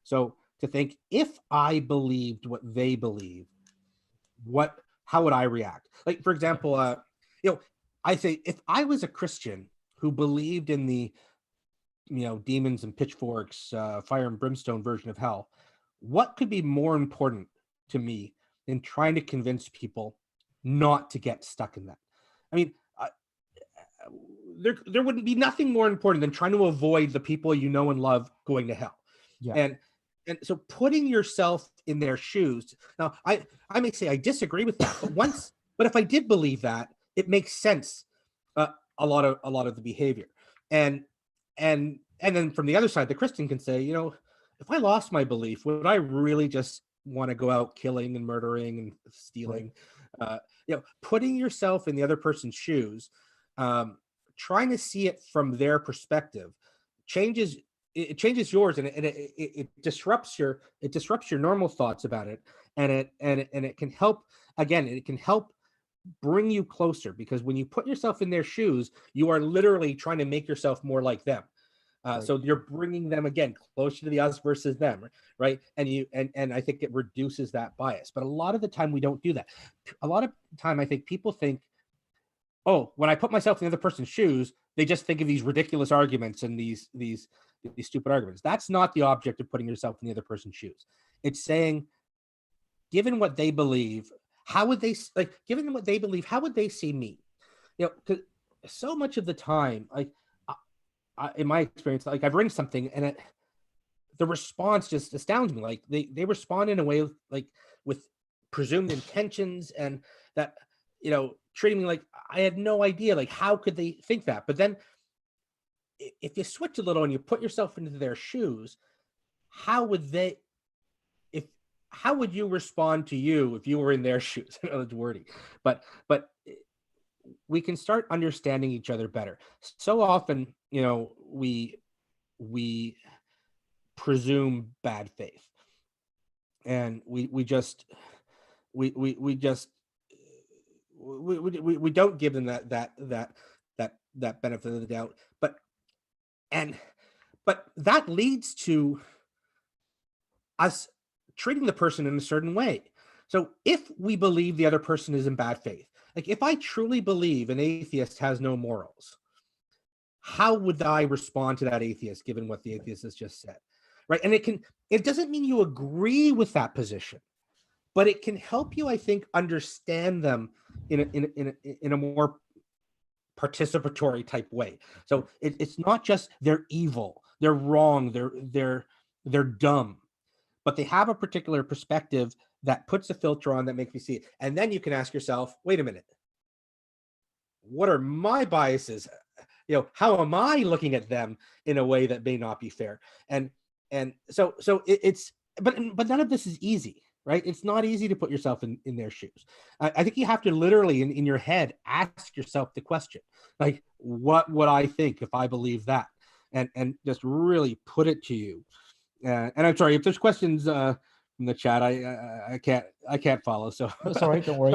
S2: So to think, if I believed what they believe, how would I react? Like, for example, I say, if I was a Christian who believed in the, demons and pitchforks, fire and brimstone version of hell, what could be more important to me than trying to convince people not to get stuck in that? I mean, there wouldn't be nothing more important than trying to avoid the people you know and love going to hell. Yeah. And so putting yourself in their shoes. Now, I may say I disagree with that, but if I did believe that, it makes sense. A lot of the behavior, and then from the other side, the Christian can say, if I lost my belief, would I really just want to go out killing and murdering and stealing? Right. Putting yourself in the other person's shoes, trying to see it from their perspective, changes yours, and it disrupts your normal thoughts about it, and it can help. Again, it can help bring you closer, because when you put yourself in their shoes, you are literally trying to make yourself more like them. Right. So you're bringing them again closer to the us versus them, right? And I think it reduces that bias. But a lot of the time we don't do that. A lot of time I think people think, oh, when I put myself in the other person's shoes, they just think of these ridiculous arguments and these stupid arguments. That's not the object of putting yourself in the other person's shoes. It's saying, given what they believe, how would they given what they believe, how would they see me? Because so much of the time, in my experience, like I've written something and the response just astounds me. Like they respond in a way like with presumed intentions, and that, treating me like I had no idea. Like, how could they think that? But then if you switch a little and you put yourself into their shoes, how would you respond to you if you were in their shoes? I know it's wordy, but we can start understanding each other better. So often, we presume bad faith, and we don't give them that benefit of the doubt, but that leads to us treating the person in a certain way. So if we believe the other person is in bad faith, like if I truly believe an atheist has no morals, how would I respond to that atheist given what the atheist has just said? Right. And it doesn't mean you agree with that position, but it can help you, I think, understand them in a more participatory type way. So it's not just they're evil, they're wrong, they're dumb, but they have a particular perspective that puts a filter on that makes me see it. And then you can ask yourself, wait a minute, what are my biases? How am I looking at them in a way that may not be fair? And so but none of this is easy, right? It's not easy to put yourself in their shoes. I think you have to literally in your head ask yourself the question, like, what would I think if I believe that? And just really put it to you. And I'm sorry if there's questions in the chat. I can't follow. So
S1: that's all right. Don't worry.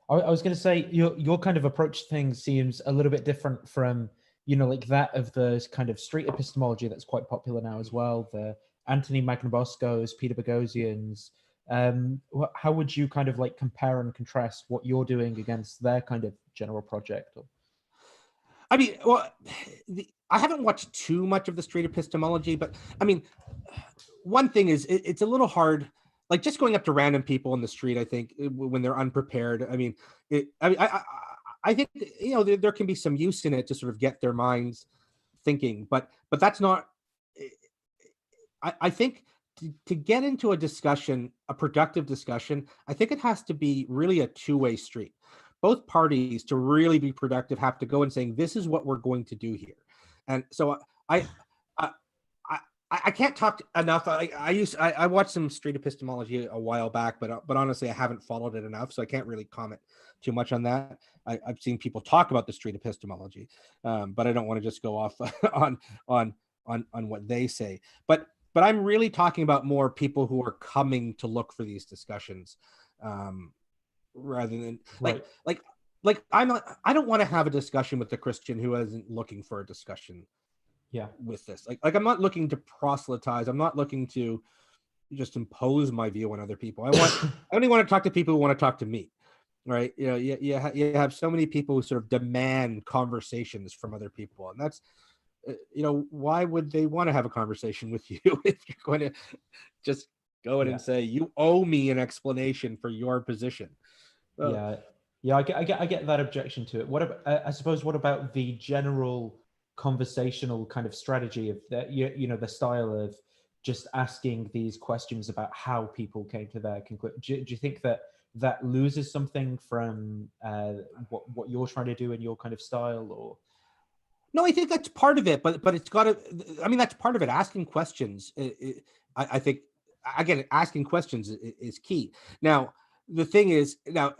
S1: I was going to say your kind of approach to things seems a little bit different from like that of the kind of street epistemology that's quite popular now as well. The Anthony Magnabosco's, Peter Boghossian's. How would you kind of like compare and contrast what you're doing against their kind of general project?
S2: I mean, well, I haven't watched too much of the street epistemology, but I mean, one thing is it's a little hard, like just going up to random people in the street, I think, when they're unprepared. I mean, I think, there can be some use in it to sort of get their minds thinking, but that's not, I think to get into a discussion, a productive discussion, I think it has to be really a two-way street. Both parties, to really be productive, have to go and saying, this is what we're going to do here. And so I can't talk enough. I watched some street epistemology a while back, but honestly, I haven't followed it enough, so I can't really comment too much on that. I've seen people talk about the street epistemology, but I don't want to just go off on what they say. But I'm really talking about more people who are coming to look for these discussions, rather than
S1: Right.
S2: like I don't want to have a discussion with the Christian who isn't looking for a discussion.
S1: Yeah.
S2: With this, like I'm not looking to proselytize. I'm not looking to just impose my view on other people. I only want to talk to people who want to talk to me, right? You have so many people who sort of demand conversations from other people, and that's, why would they want to have a conversation with you if you're going to just go in and say, you owe me an explanation for your position?
S1: I get that objection to it. What about, I suppose, what about the general conversational kind of strategy of that, the style of just asking these questions about how people came to their conclusion? Do you think that loses something from what you're trying to do in your kind of style? Or
S2: no, I think that's part of it, but it's got to, I mean, that's part of it. Asking questions, I think, again, asking questions is key. Now, the thing is, now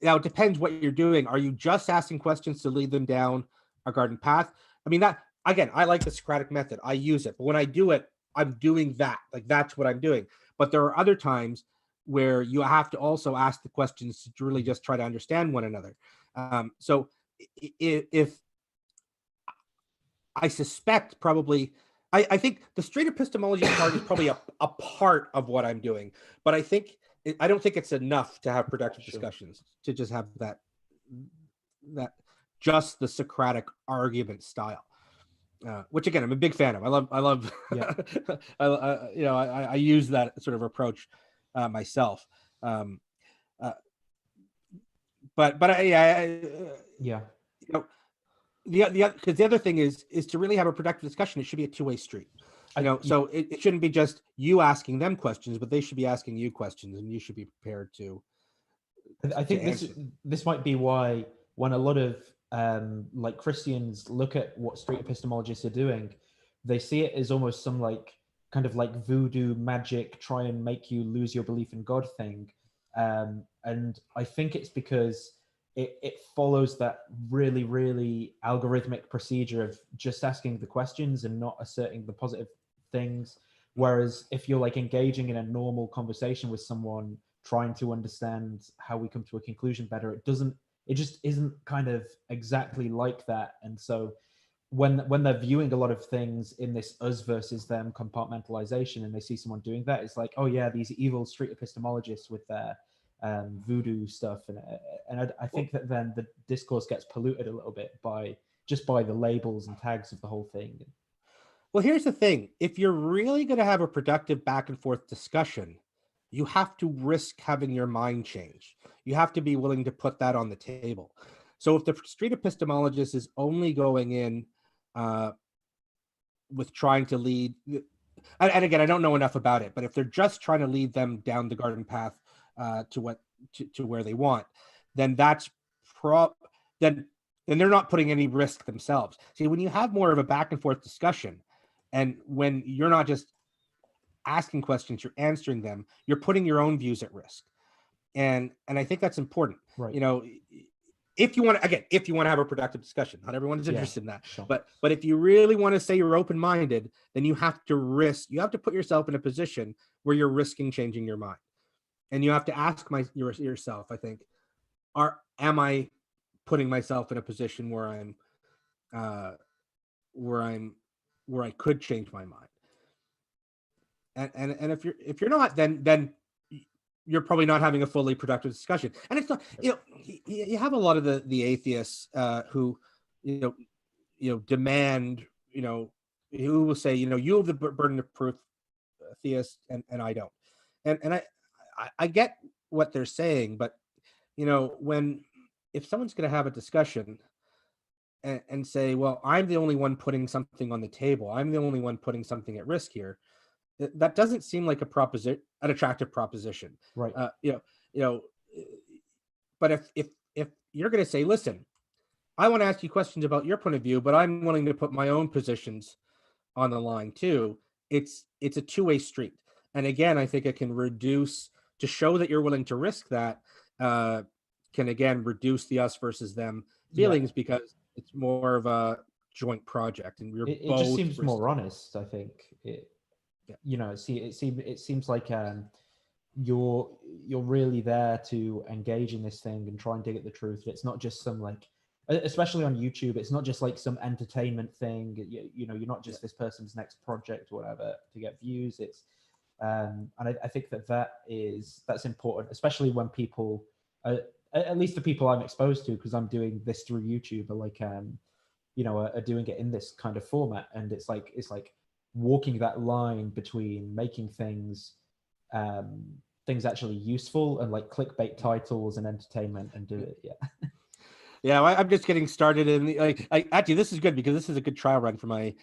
S2: it depends what you're doing. Are you just asking questions to lead them down a garden path? I mean, that, again, I like the Socratic method. I use it, but when I do it, I'm doing that. Like, that's what I'm doing. But there are other times where you have to also ask the questions to really just try to understand one another. So if I suspect probably, I think the street epistemology part is probably a part of what I'm doing, but I don't think it's enough to have productive discussions, to just have that just the Socratic argument style, which again I'm a big fan of. I love
S1: Yeah.
S2: I use that sort of approach myself.
S1: Yeah.
S2: You know, because the other thing is to really have a productive discussion, it should be a two-way street. So it shouldn't be just you asking them questions, but they should be asking you questions, and you should be prepared to
S1: I think
S2: answer.
S1: this might be why when a lot of like Christians look at what street epistemologists are doing, they see it as almost some like kind of like voodoo magic, try and make you lose your belief in God thing. And I think it's because it follows that really, really algorithmic procedure of just asking the questions and not asserting the positive things. Whereas if you're like engaging in a normal conversation with someone, trying to understand how we come to a conclusion better, it just isn't kind of exactly like that. And so when they're viewing a lot of things in this us versus them compartmentalization, and they see someone doing that, it's like, oh yeah, these evil street epistemologists with their voodoo stuff, and I think that then the discourse gets polluted a little bit by the labels and tags of the whole thing.
S2: Well, here's the thing: if you're really going to have a productive back and forth discussion, you have to risk having your mind change. You have to be willing to put that on the table. So if the street epistemologist is only going in with trying to lead, and again, I don't know enough about it, but if they're just trying to lead them down the garden path to where they want, then that's then they're not putting any risk themselves. See, when you have more of a back and forth discussion, and when you're not just asking questions, you're answering them, you're putting your own views at risk. And I think that's important.
S1: Right.
S2: If you want to have a productive discussion, not everyone is interested in that.
S1: Sure.
S2: But if you really want to say you're open-minded, then you have to put yourself in a position where you're risking changing your mind. And you have to ask yourself, I think, am I putting myself in a position where I could change my mind? And if you're not, then you're probably not having a fully productive discussion. And it's not, you have a lot of the atheists who demand, who will say, you have the burden of proof, theist, and I don't. And I get what they're saying, but if someone's going to have a discussion and say, well, I'm the only one putting something on the table, I'm the only one putting something at risk here, that doesn't seem like an attractive proposition.
S1: Right.
S2: But if you're going to say, listen, I want to ask you questions about your point of view, but I'm willing to put my own positions on the line too, it's a two-way street. And again, I think it can reduce, to show that you're willing to risk that, can again reduce the us versus them feelings, because it's more of a joint project, and
S1: it just seems more honest. I think it seems like you're really there to engage in this thing and try and dig at the truth. It's not just some, like, especially on YouTube, it's not just like some entertainment thing. You're not just this person's next project or whatever to get views. It's and I think that's important, especially when people, at least the people I'm exposed to, because I'm doing this through YouTube, are like are doing it in this kind of format, and it's like walking that line between making things actually useful and like clickbait titles and entertainment, and do it.
S2: Yeah, I'm just getting started, and actually this is good, because this is a good trial run for my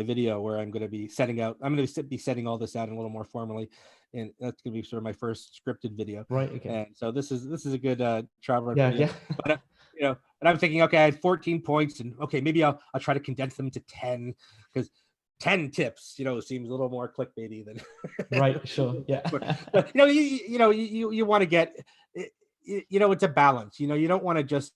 S2: video, where I'm going to be setting all this out a little more formally, and that's going to be sort of my first scripted video.
S1: Right. Okay.
S2: And so this is a good trial run.
S1: Yeah.
S2: For me.
S1: Yeah.
S2: But and I'm thinking, okay, I had 14 points, and okay, maybe I'll try to condense them to 10, because 10 tips, seems a little more clickbaity than.
S1: Right. Sure. Yeah.
S2: but you want to get, it's a balance. You don't want to just.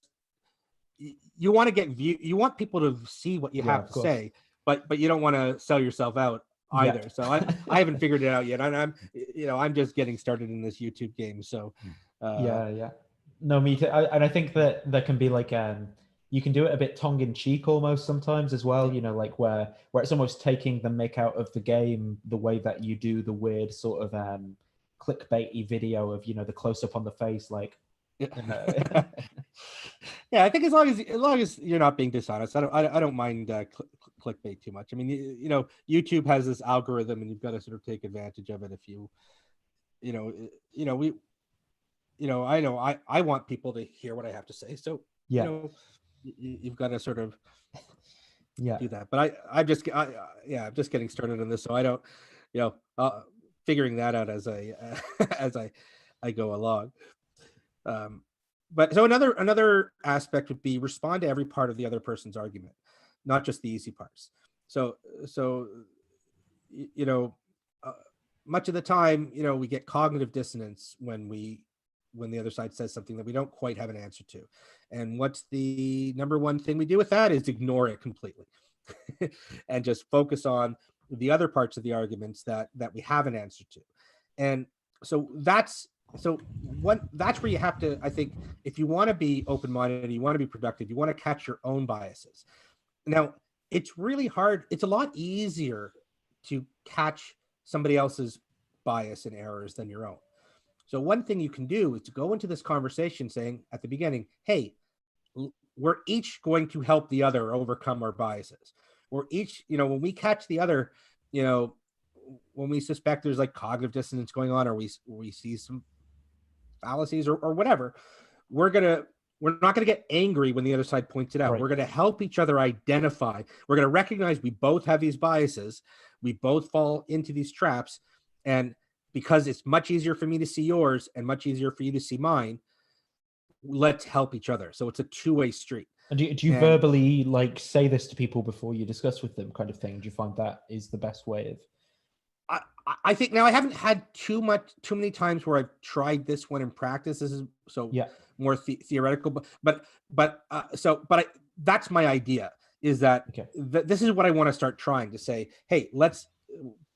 S2: You want to get view. You want people to see what you have to say, but you don't want to sell yourself out either. So I haven't figured it out yet. I'm just getting started in this YouTube game. So
S1: yeah. No, me too. And I think that there can be like you can do it a bit tongue in cheek almost sometimes as well. Like where it's almost taking the mick out of the game, the way that you do the weird sort of clickbaity video of the close up on the face, like.
S2: Yeah, I think as long as you're not being dishonest, I don't mind clickbait too much. I mean, YouTube has this algorithm, and you've got to sort of take advantage of it. If you know, we, I know I want people to hear what I have to say, so
S1: Yeah.
S2: you've got to sort of
S1: Yeah.
S2: do that. But I'm just getting started on this, so I don't, figuring that out as I as I go along. But so another aspect would be respond to every part of the other person's argument, not just the easy parts. So you know, uh, much of the time, we get cognitive dissonance when the other side says something that we don't quite have an answer to. And what's the number one thing we do with that is ignore it completely and just focus on the other parts of the arguments that we have an answer to. And that's where you have to, I think, if you want to be open-minded, you want to be productive, you want to catch your own biases. Now, it's really hard. It's a lot easier to catch somebody else's bias and errors than your own. So one thing you can do is to go into this conversation saying at the beginning, hey, we're each going to help the other overcome our biases. We're each, when we catch the other, when we suspect there's like cognitive dissonance going on, or we see some fallacies or whatever, we're not going to get angry when the other side points it out. Right. We're going to help each other identify. We're going to recognize we both have these biases. We both fall into these traps. And because it's much easier for me to see yours and much easier for you to see mine, let's help each other. So it's a two-way street.
S1: And do you verbally say this to people before you discuss with them, kind of thing? Do you find that is the best way of?
S2: I think now I haven't had too many times where I've tried this one in practice. This is more theoretical, but that's my idea, is that this is what I want to start trying to say. Hey,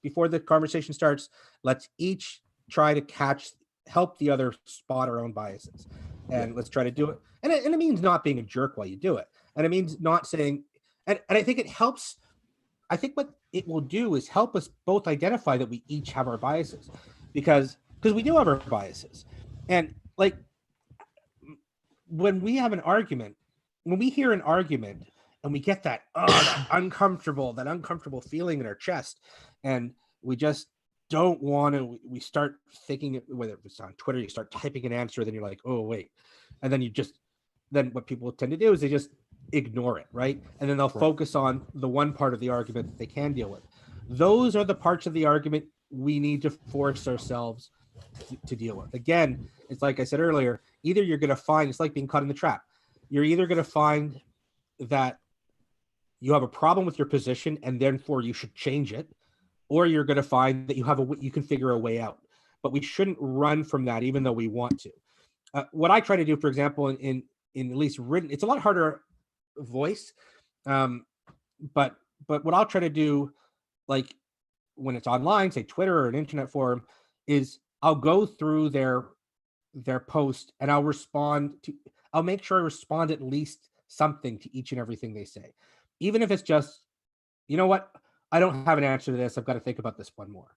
S2: before the conversation starts, let's each try to help the other spot our own biases, and let's try to do it. And it means not being a jerk while you do it, and it means not saying. And I think it helps. I think what it will do is help us both identify that we each have our biases, because we do have our biases. And when we have an argument, when we hear an argument and we get that uncomfortable feeling in our chest, and we just don't want to, we start thinking, whether it's on Twitter, you start typing an answer, then you're like, oh wait. And then what people tend to do is they just ignore it, right? And then they'll focus on the one part of the argument that they can deal with. Those are the parts of the argument we need to force ourselves to deal with. Again, it's like I said earlier, either you're going to find, it's like being caught in the trap. You're either going to find that you have a problem with your position and therefore you should change it, or you're going to find that you can figure a way out. But we shouldn't run from that, even though we want to. What I try to do, for example, in at least written, it's a lot harder voice, but what I'll try to do, like when it's online, say Twitter or an internet forum, is I'll go through their post and I'll make sure I respond at least something to each and everything they say, even if it's just, you know what, I don't have an answer to this, I've got to think about this one more.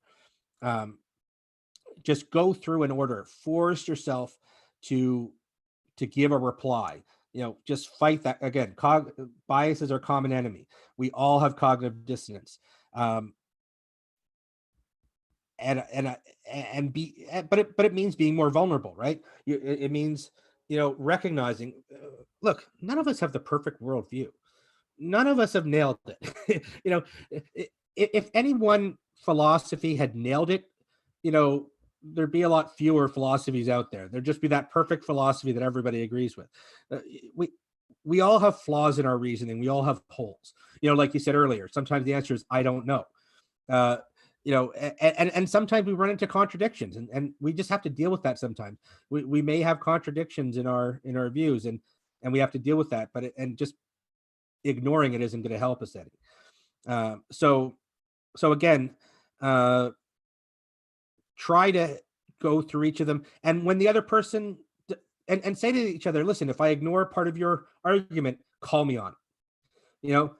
S2: Just go through an order, force yourself to give a reply. Just fight that. Again, bias is our common enemy. We all have cognitive dissonance. But it means being more vulnerable, right? It means, recognizing, look, none of us have the perfect worldview. None of us have nailed it. If any one philosophy had nailed it, there'd be a lot fewer philosophies out there. There'd just be that perfect philosophy that everybody agrees with. We all have flaws in our reasoning. We all have holes. Like you said earlier, sometimes the answer is, I don't know. And sometimes we run into contradictions, and we just have to deal with that sometimes. We may have contradictions in our views, and we have to deal with that, and just ignoring it isn't going to help us any. So again, try to go through each of them. And when the other person, and say to each other, listen, if I ignore part of your argument, call me on it.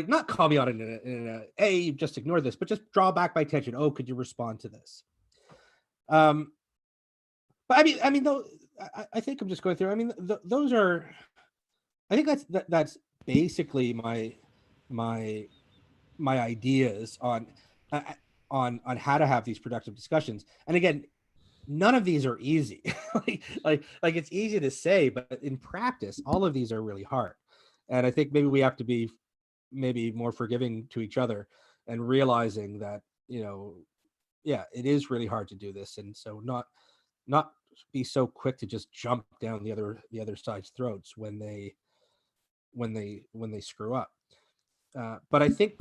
S2: Not call me on it in a, hey, just ignore this, but just draw back my attention. Oh, could you respond to this? But I mean, though, I think I'm just going through. I mean, those are. I think that's basically my my ideas uh, on how to have these productive discussions. And again, none of these are easy. like it's easy to say, but in practice, all of these are really hard. And I think maybe we have to be maybe more forgiving to each other and realizing that, yeah, it is really hard to do this. And so not be so quick to just jump down the other side's throats when they screw up. But I think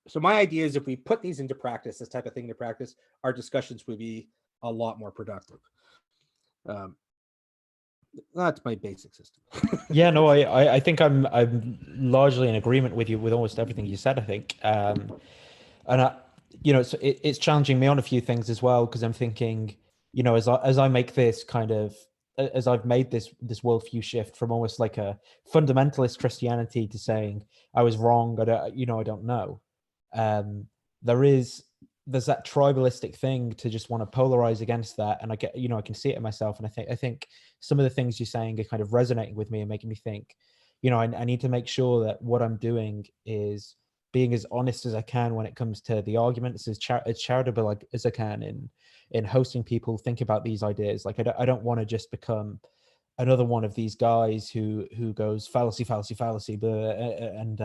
S2: so my idea is if we put these into practice, this type of thing into practice, our discussions would be a lot more productive. That's my basic system.
S1: Yeah, no, I think I'm largely in agreement with you with almost everything you said, I think. And it's challenging me on a few things as well, because I'm thinking, as I make this kind of, as I've made this worldview shift from almost like a fundamentalist Christianity to saying I was wrong, I don't know. There's that tribalistic thing to just want to polarize against that, and I can see it in myself, and I think some of the things you're saying are kind of resonating with me and making me think, I need to make sure that what I'm doing is being as honest as I can when it comes to the arguments, as charitable as I can in hosting people think about these ideas. Like I don't want to just become another one of these guys who goes fallacy, and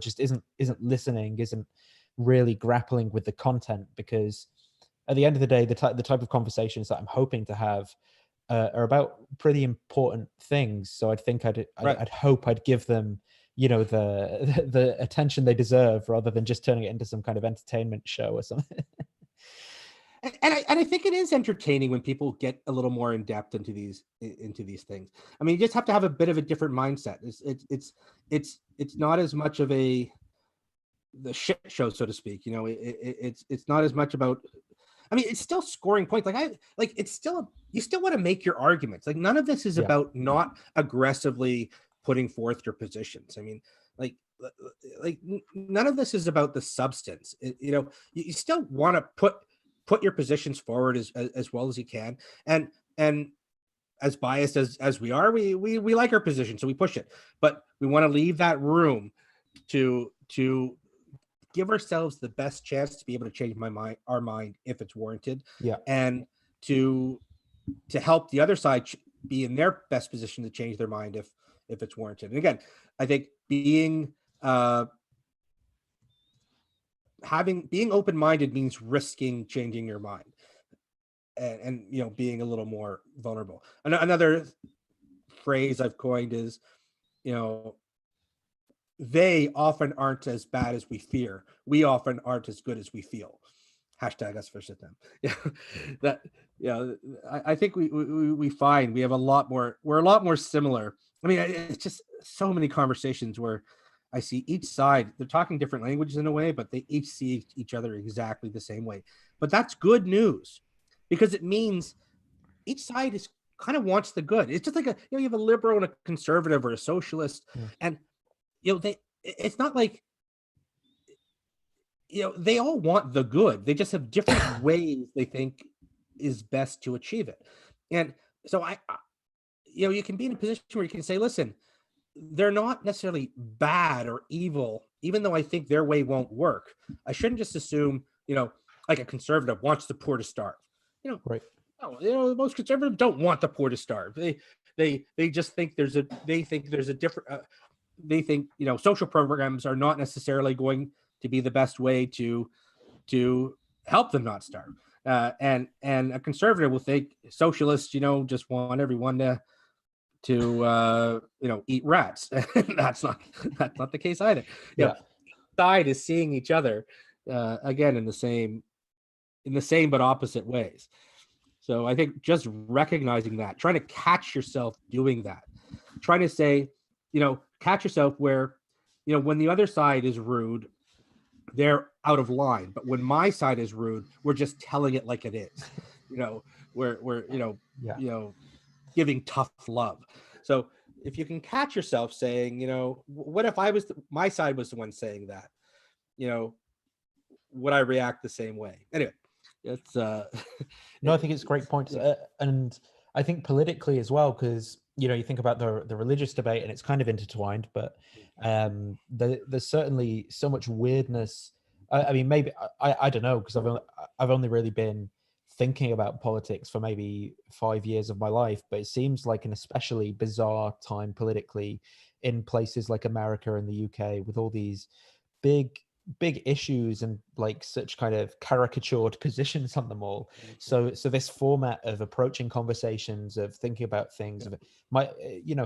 S1: just isn't listening, isn't really grappling with the content, because at the end of the day, the type of conversations that I'm hoping to have are about pretty important things. So I'd hope I'd give them, the attention they deserve, rather than just turning it into some kind of entertainment show or something.
S2: And I think it is entertaining when people get a little more in depth into these things. I mean, you just have to have a bit of a different mindset. It's not as much of the shit show, so to speak. It's not as much about. I mean, it's still scoring points. It's still, you still want to make your arguments. Like, none of this is about not aggressively putting forth your positions. I mean, like none of this is about the substance. You still want to put your positions forward as well as you can. And as biased as we are, we like our position, so we push it. But we want to leave that room to give ourselves the best chance to be able to change our mind if it's warranted.
S1: Yeah.
S2: And to help the other side be in their best position to change their mind if it's warranted. And again, I think being open-minded means risking changing your mind and being a little more vulnerable. Another phrase I've coined is, they often aren't as bad as we fear. We often aren't as good as we feel. Hashtag us versus them. Yeah, I think we find we have we're a lot more similar. I mean, it's just so many conversations where I see each side, they're talking different languages in a way, but they each see each other exactly the same way. But that's good news, because it means each side is kind of wants the good. It's just like you have a liberal and a conservative or a socialist, and it's not like, they all want the good. They just have different ways they think is best to achieve it. And so you can be in a position where you can say, listen, they're not necessarily bad or evil, even though I think their way won't work. I shouldn't just assume, like a conservative wants the poor to starve.
S1: Right.
S2: No, most conservatives don't want the poor to starve. They just think there's a different. They think social programs are not necessarily going to be the best way to help them not starve. And a conservative will think socialists, just want everyone to eat rats. that's not the case either. Side is seeing each other again in the same but opposite ways. So I think just recognizing that, trying to catch yourself doing that, trying to say, catch yourself where, when the other side is rude, they're out of line. But when my side is rude, we're just telling it like it is. We're giving tough love. So if you can catch yourself saying, what if my side was the one saying that, would I react the same way? Anyway, it's
S1: no, I think it's a great point. And I think politically as well, because you think about the religious debate and it's kind of intertwined, but there's certainly so much weirdness. I mean, maybe I don't know, because I've only really been thinking about politics for maybe 5 years of my life, but it seems like an especially bizarre time politically in places like America and the UK, with all these big issues and like such kind of caricatured positions on them all. So this format of approaching conversations, of thinking about things, of might,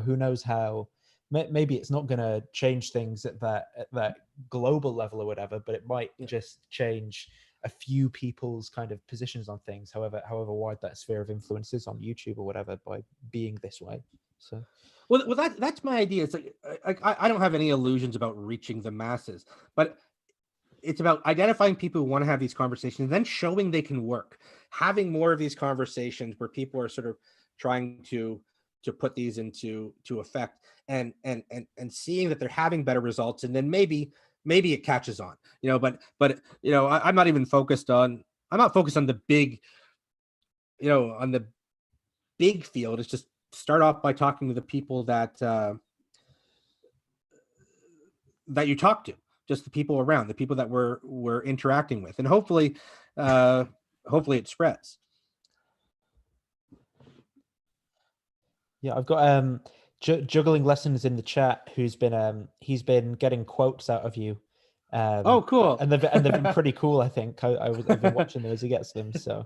S1: who knows how, maybe it's not going to change things at that global level or whatever, but it might just change a few people's kind of positions on things, however wide that sphere of influence is on YouTube or whatever, by being this way. So
S2: well, that's my idea. It's like I don't have any illusions about reaching the masses, but it's about identifying people who want to have these conversations, and then showing they can work, having more of these conversations where people are sort of trying to put these into effect, and seeing that they're having better results, and then maybe it catches on, but I'm not focused on the big, on the big field. It's just start off by talking to the people that you talk to, just the people around, the people that we're interacting with, and hopefully it spreads.
S1: Yeah, I've got juggling lessons in the chat, who's been he's been getting quotes out of you.
S2: Oh, cool.
S1: And they've been pretty cool. I think I've been watching them as he gets them. So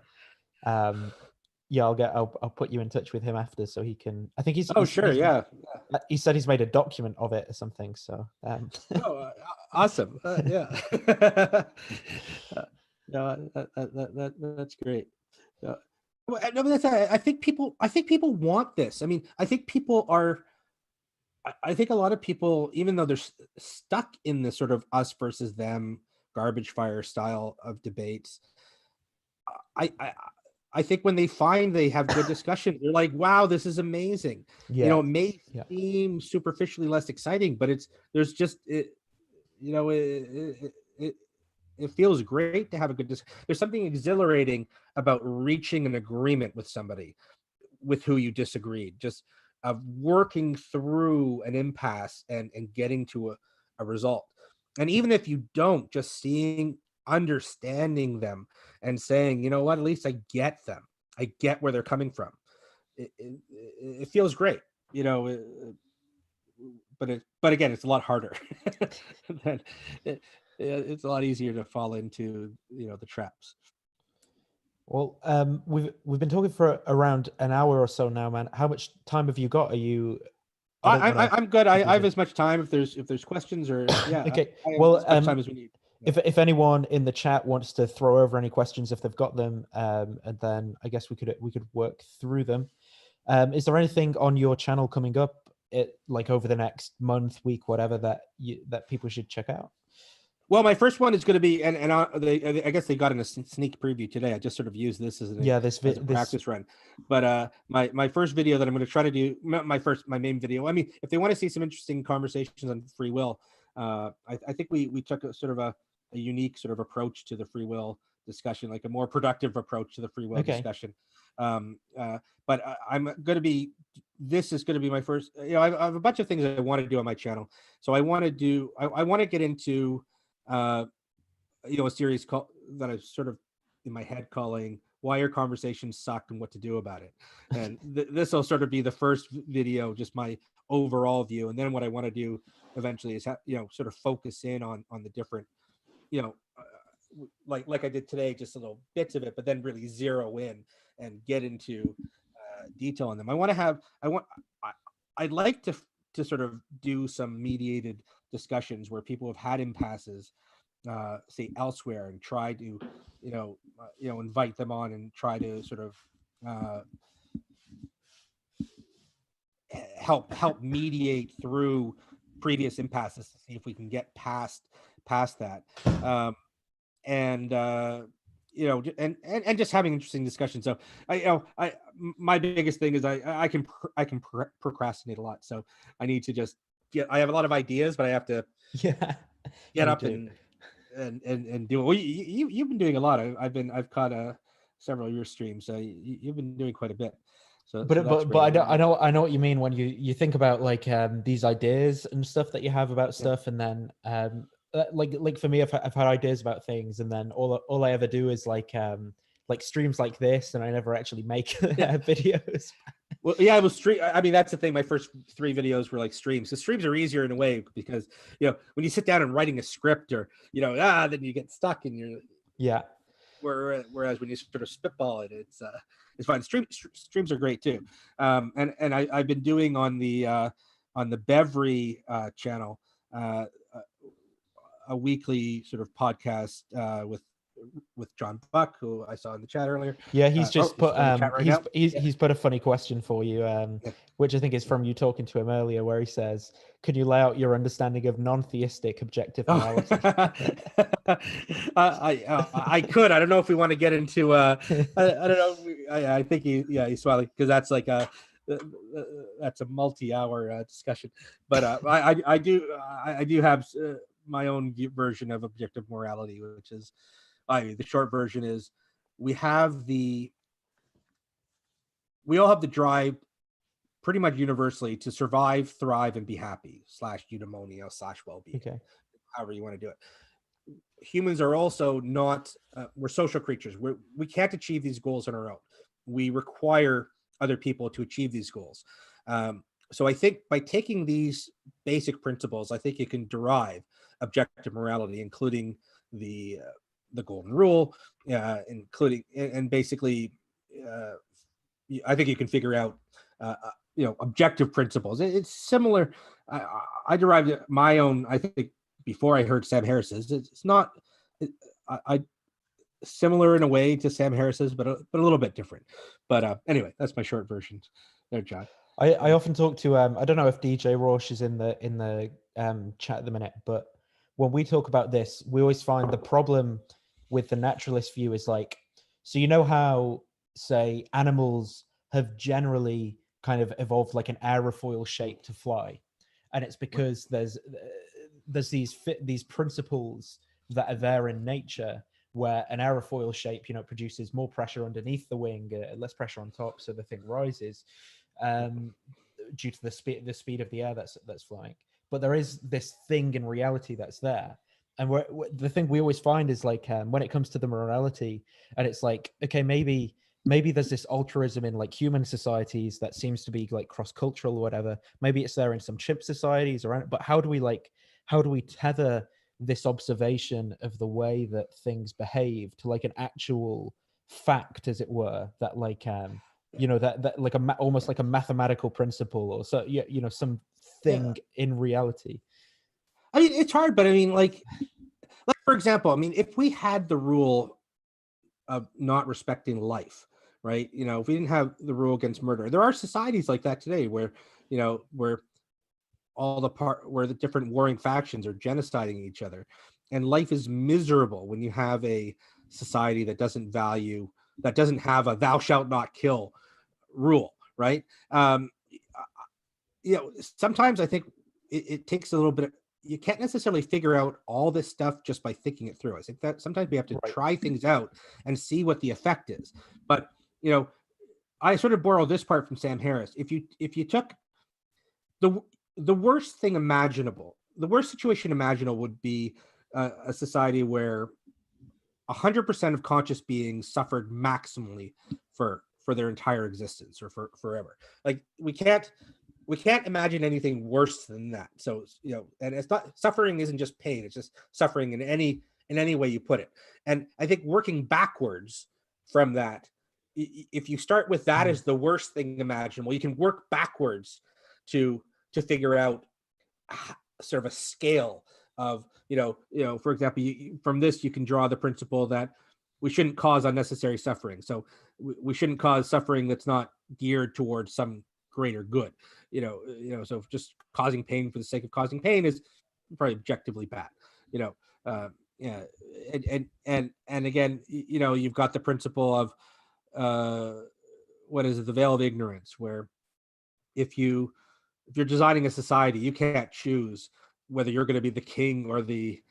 S1: yeah, I'll put you in touch with him after, so he can. I think he's.
S2: Oh, sure, yeah.
S1: He said he's made a document of it or something. So.
S2: Awesome. Yeah. No, that's great. I think people want this. I mean, I think a lot of people, even though they're stuck in this sort of us versus them garbage fire style of debates, I think when they find they have good discussion, they're like, wow, this is amazing.
S1: Yeah.
S2: It may seem superficially less exciting, but there's just it feels great to have a good discussion. There's something exhilarating about reaching an agreement with somebody with who you disagreed, just of working through an impasse and getting to a result. And even if you don't, just understanding them and saying, you know what, at least I get them. I get where they're coming from. It feels great, but again, it's a lot harder. It's a lot easier to fall into, the traps.
S1: Well, we've been talking for around an hour or so now, man. How much time have you got? Are you?
S2: I'm good. I have as much time if there's questions, or yeah.
S1: Okay.
S2: Well, as much time as we need.
S1: If anyone in the chat wants to throw over any questions, if they've got them, and then I guess we could work through them. Is there anything on your channel coming up, like over the next month, week, whatever, that people should check out?
S2: Well, my first one is going to be, I guess they got in a sneak preview today. I just sort of used this as a practice run. But my first video that I'm going to try to do, my main video. I mean, if they want to see some interesting conversations on free will, I think we took a sort of a unique sort of approach to the free will discussion, like a more productive approach to the free will discussion. But I'm going to be. This is going to be my first. I have a bunch of things I want to do on my channel. So I want to get into a series that I've sort of in my head calling "Why Your Conversations Suck and What to Do About It," and this will sort of be the first video, just my overall view, and then what I want to do eventually is sort of focus in on the different, like I did today, just a little bits of it, but then really zero in and get into detail on them. I'd like to sort of do some mediated discussions where people have had impasses, say elsewhere, and try to, invite them on and try to sort of help mediate through previous impasses to see if we can get past that, and just having interesting discussions. So my biggest thing is I can procrastinate a lot, so I need to just I have a lot of ideas, but I have to get up and do it. Well, you've been doing a lot. I've caught several of your streams, so you've been doing quite a bit. So
S1: But
S2: that's
S1: but
S2: great.
S1: I know what you mean when you think about like these ideas and stuff that you have about
S2: Yeah.
S1: stuff, and then like for me, I've had ideas about things, and then all I ever do is like streams like this, and I never actually make
S2: Yeah.
S1: videos.
S2: Well, yeah, it was stream. I mean, that's the thing. My first 3 videos were like streams. So streams are easier in a way because, when you sit down and writing a script or, then you get stuck and you're,
S1: Yeah.
S2: whereas when you sort of spitball it, it's fine. Streams are great too. And I've been doing on the Beverly channel, a weekly sort of podcast with John Buck, who I saw in the chat earlier.
S1: Yeah, he's just put
S2: in the chat right now.
S1: he's put a funny question for you, which I think is from you talking to him earlier, where he says, "Could you lay out your understanding of non-theistic objective morality?"
S2: I could. I don't know if we want to get into. I don't know. I think he's smiling because that's like that's a multi-hour discussion. But I do have my own version of objective morality, which is, the short version is, we all have the drive pretty much universally to survive, thrive, and be happy / eudaimonia / well-being.
S1: Okay.
S2: However you want to do it. Humans are also not, we're social creatures. We can't achieve these goals on our own. We require other people to achieve these goals. So I think by taking these basic principles, I think you can derive objective morality, including the golden rule, including, and basically, I think you can figure out, objective principles. It's similar. I derived my own, I think, before I heard Sam Harris's. It's not, similar in a way to Sam Harris's, but a little bit different. But anyway, that's my short version there, John.
S1: I often talk to I don't know if DJ Rausch is in the chat at the minute, but when we talk about this, we always find the problem with the naturalist view is like, so how, say, animals have generally kind of evolved like an aerofoil shape to fly, and it's because there's these principles that are there in nature, where an aerofoil shape produces more pressure underneath the wing, less pressure on top, so the thing rises due to the speed of the air that's flying. But there is this thing in reality that's there, and the thing we always find is like, when it comes to the morality, and it's like, okay, maybe there's this altruism in like human societies that seems to be like cross-cultural or whatever. Maybe it's there in some chimp societies, but how do we tether this observation of the way that things behave to like an actual fact, as it were, that like that like almost like a mathematical principle, or so some thing in reality?
S2: I mean, it's hard, but I mean, like for example, I mean, if we had the rule of not respecting life, right? If we didn't have the rule against murder, there are societies like that today where where the different warring factions are genociding each other, and life is miserable when you have a society that doesn't have a "thou shalt not kill" rule, right? Sometimes I think it takes a little bit. You can't necessarily figure out all this stuff just by thinking it through. I think that sometimes we have to try things out and see what the effect is. But I sort of borrow this part from Sam Harris. If you took the worst thing imaginable, the worst situation imaginable would be a society where 100% of conscious beings suffered maximally for their entire existence, or for forever. Like we can't imagine anything worse than that. So and it's not, suffering isn't just pain; it's just suffering in any way you put it. And I think working backwards from that, if you start with that as the worst thing imaginable, you can work backwards to figure out sort of a scale of, for example, from this you can draw the principle that we shouldn't cause unnecessary suffering. So we shouldn't cause suffering that's not geared towards some greater good. So just causing pain for the sake of causing pain is probably objectively bad. And again, you've got the principle of what is it, the veil of ignorance, where if you're designing a society, you can't choose whether you're going to be the king or the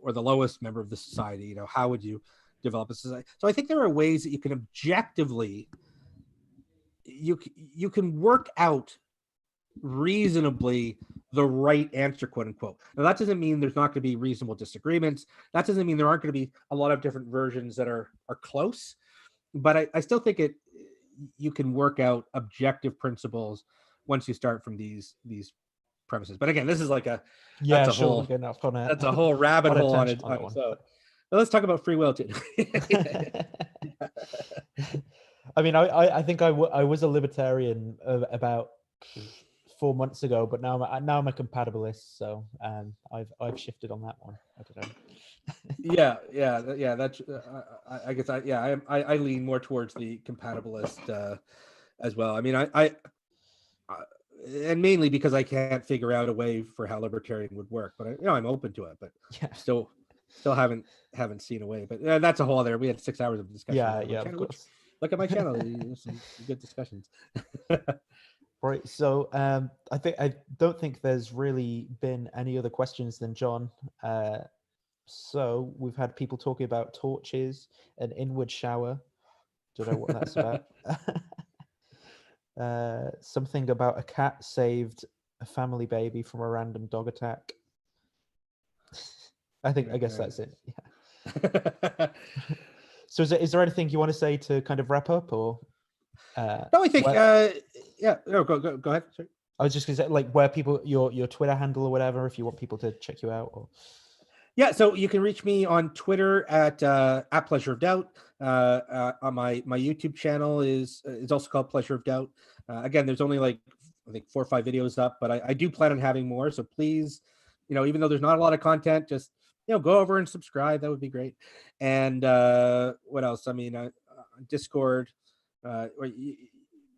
S2: lowest member of the society. How would you develop a society? So I think there are ways that you can objectively you can work out reasonably the right answer, quote unquote. Now that doesn't mean there's not going to be reasonable disagreements. That doesn't mean there aren't going to be a lot of different versions that are close. But I still think you can work out objective principles once you start from these premises. But again, this is like
S1: Yeah, sure. We're getting off on
S2: that's a whole rabbit hole on its own. So let's talk about free will too.
S1: I mean, I think I was a libertarian about 4 months ago, but now I'm a compatibilist. So I've shifted on that one. I don't know.
S2: yeah. That's I guess I lean more towards the compatibilist as well. I mean, I and mainly because I can't figure out a way for how libertarian would work, but I'm open to it, but still haven't seen a way. But that's a whole other. We had 6 hours of discussion.
S1: Yeah, of course.
S2: Look at my channel. Some good discussions.
S1: Right. So I don't think there's really been any other questions than John. So we've had people talking about torches, an inward shower. Don't know what that's about. Something about a cat saved a family baby from a random dog attack. I guess that's it. Yeah. So is there anything you want to say to kind of wrap up, or?
S2: No, I think yeah. No, go ahead. Sorry.
S1: I was just gonna say, like, where people your Twitter handle or whatever, if you want people to check you out, or.
S2: Yeah, so you can reach me on Twitter at Pleasure of Doubt. On my YouTube channel is also called Pleasure of Doubt. Again, there's only like I think 4 or 5 videos up, but I do plan on having more. So please, even though there's not a lot of content, just go over and subscribe. That would be great. And what else? I mean, Discord.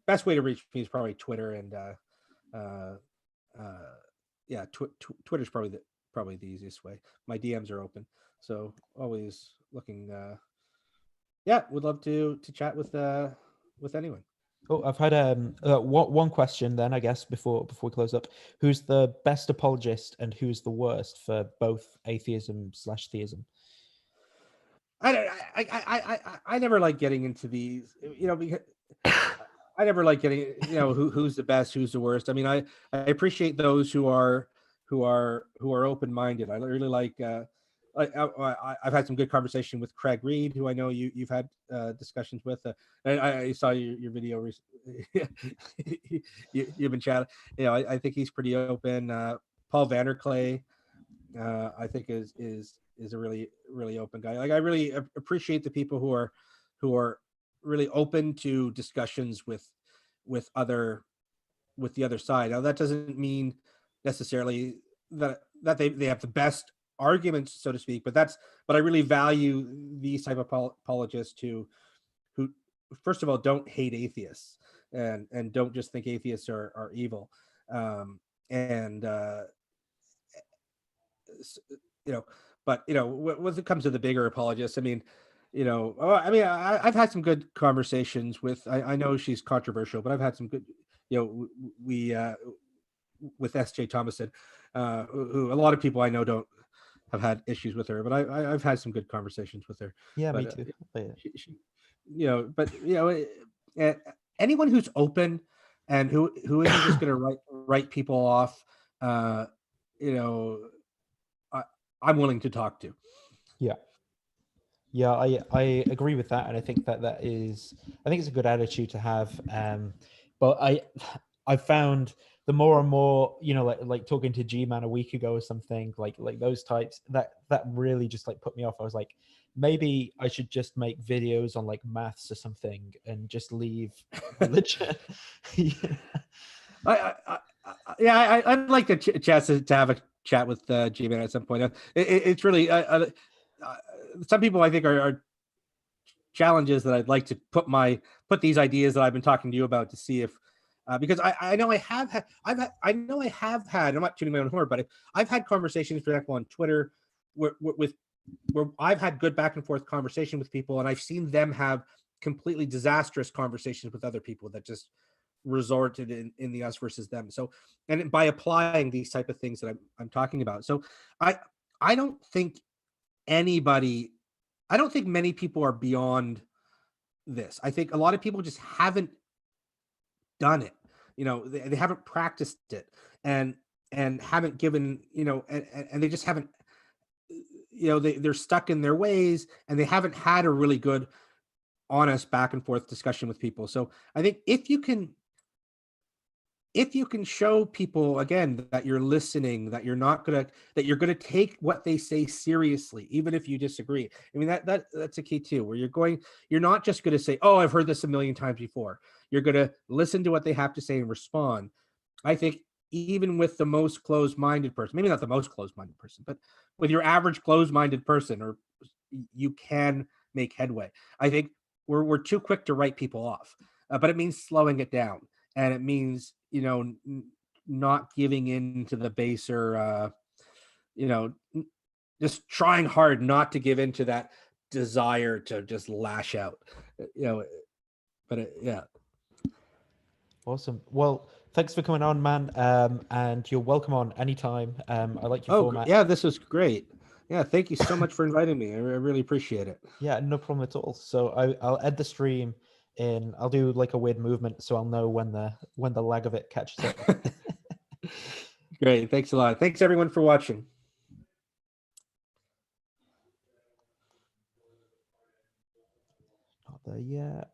S2: Best way to reach me is probably Twitter, and yeah, Twitter's probably the easiest way. My DMs are open, so always looking. Would love to chat with anyone.
S1: Oh, I've had one question then, I guess, before we close up. Who's the best apologist and who's the worst for both atheism/theism?
S2: I never like getting into these, because I never like getting, who's the best, who's the worst. I mean, I appreciate those who are open-minded. I really like. I've had some good conversation with Craig Reed, who I know you've had discussions with. I saw your video recently. You've been chatting. I think he's pretty open. Paul Vanderklay, I think is a really, really open guy. Like, I really appreciate the people who are really open to discussions with the other side. Now, that doesn't mean necessarily that they have the best arguments, so to speak, but I really value these type of apologists who first of all don't hate atheists and don't just think atheists are evil, but when it comes to the bigger apologists, I mean, I've had some good conversations with. I know she's controversial, but I've had some good. We with S.J. Thomason, who a lot of people I know don't have had issues with her, but I've had some good conversations with her.
S1: Yeah, me too.
S2: Anyone who's open and who isn't just going to write people off, I'm willing to talk to.
S1: Yeah, I agree with that, and I think that is, I think it's a good attitude to have. But I've found the more and more, like talking to G-Man a week ago or something, like those types, that really just like put me off. I was like, maybe I should just make videos on like maths or something and just leave religion.
S2: I'd like to have a chat with G-Man at some point. It's really some people I think are challenges that I'd like to put these ideas that I've been talking to you about to see if. Because I know I have had, I'm not tuning my own horn, but I've had conversations, for example, on Twitter where I've had good back and forth conversation with people, and I've seen them have completely disastrous conversations with other people that just resorted in the us versus them. So, and by applying these type of things that I'm talking about. So I don't think many people are beyond this. I think a lot of people just haven't done it. They haven't practiced it, and haven't given, and they just haven't, they're stuck in their ways, and they haven't had a really good, honest back and forth discussion with people. So I think if you can show people again that you're listening, that you're going to take what they say seriously, even if you disagree. I mean, that's a key too, where you're not just going to say, oh, I've heard this a million times before. You're going to listen to what they have to say and respond. I think even with the most closed-minded person, maybe not the most closed-minded person, but with your average closed-minded person, or you can make headway. I think we're too quick to write people off, but it means slowing it down, and it means not giving in to the baser, just trying hard not to give in to that desire to just lash out, yeah.
S1: Awesome. Well, thanks for coming on, man. And you're welcome on anytime. I like your format.
S2: Yeah, this was great. Yeah, thank you so much for inviting me. I really appreciate it.
S1: Yeah, no problem at all. So I'll end the stream in. I'll do like a weird movement so I'll know when the lag of it catches up.
S2: Great. Thanks a lot. Thanks everyone for watching.
S1: Not there yet.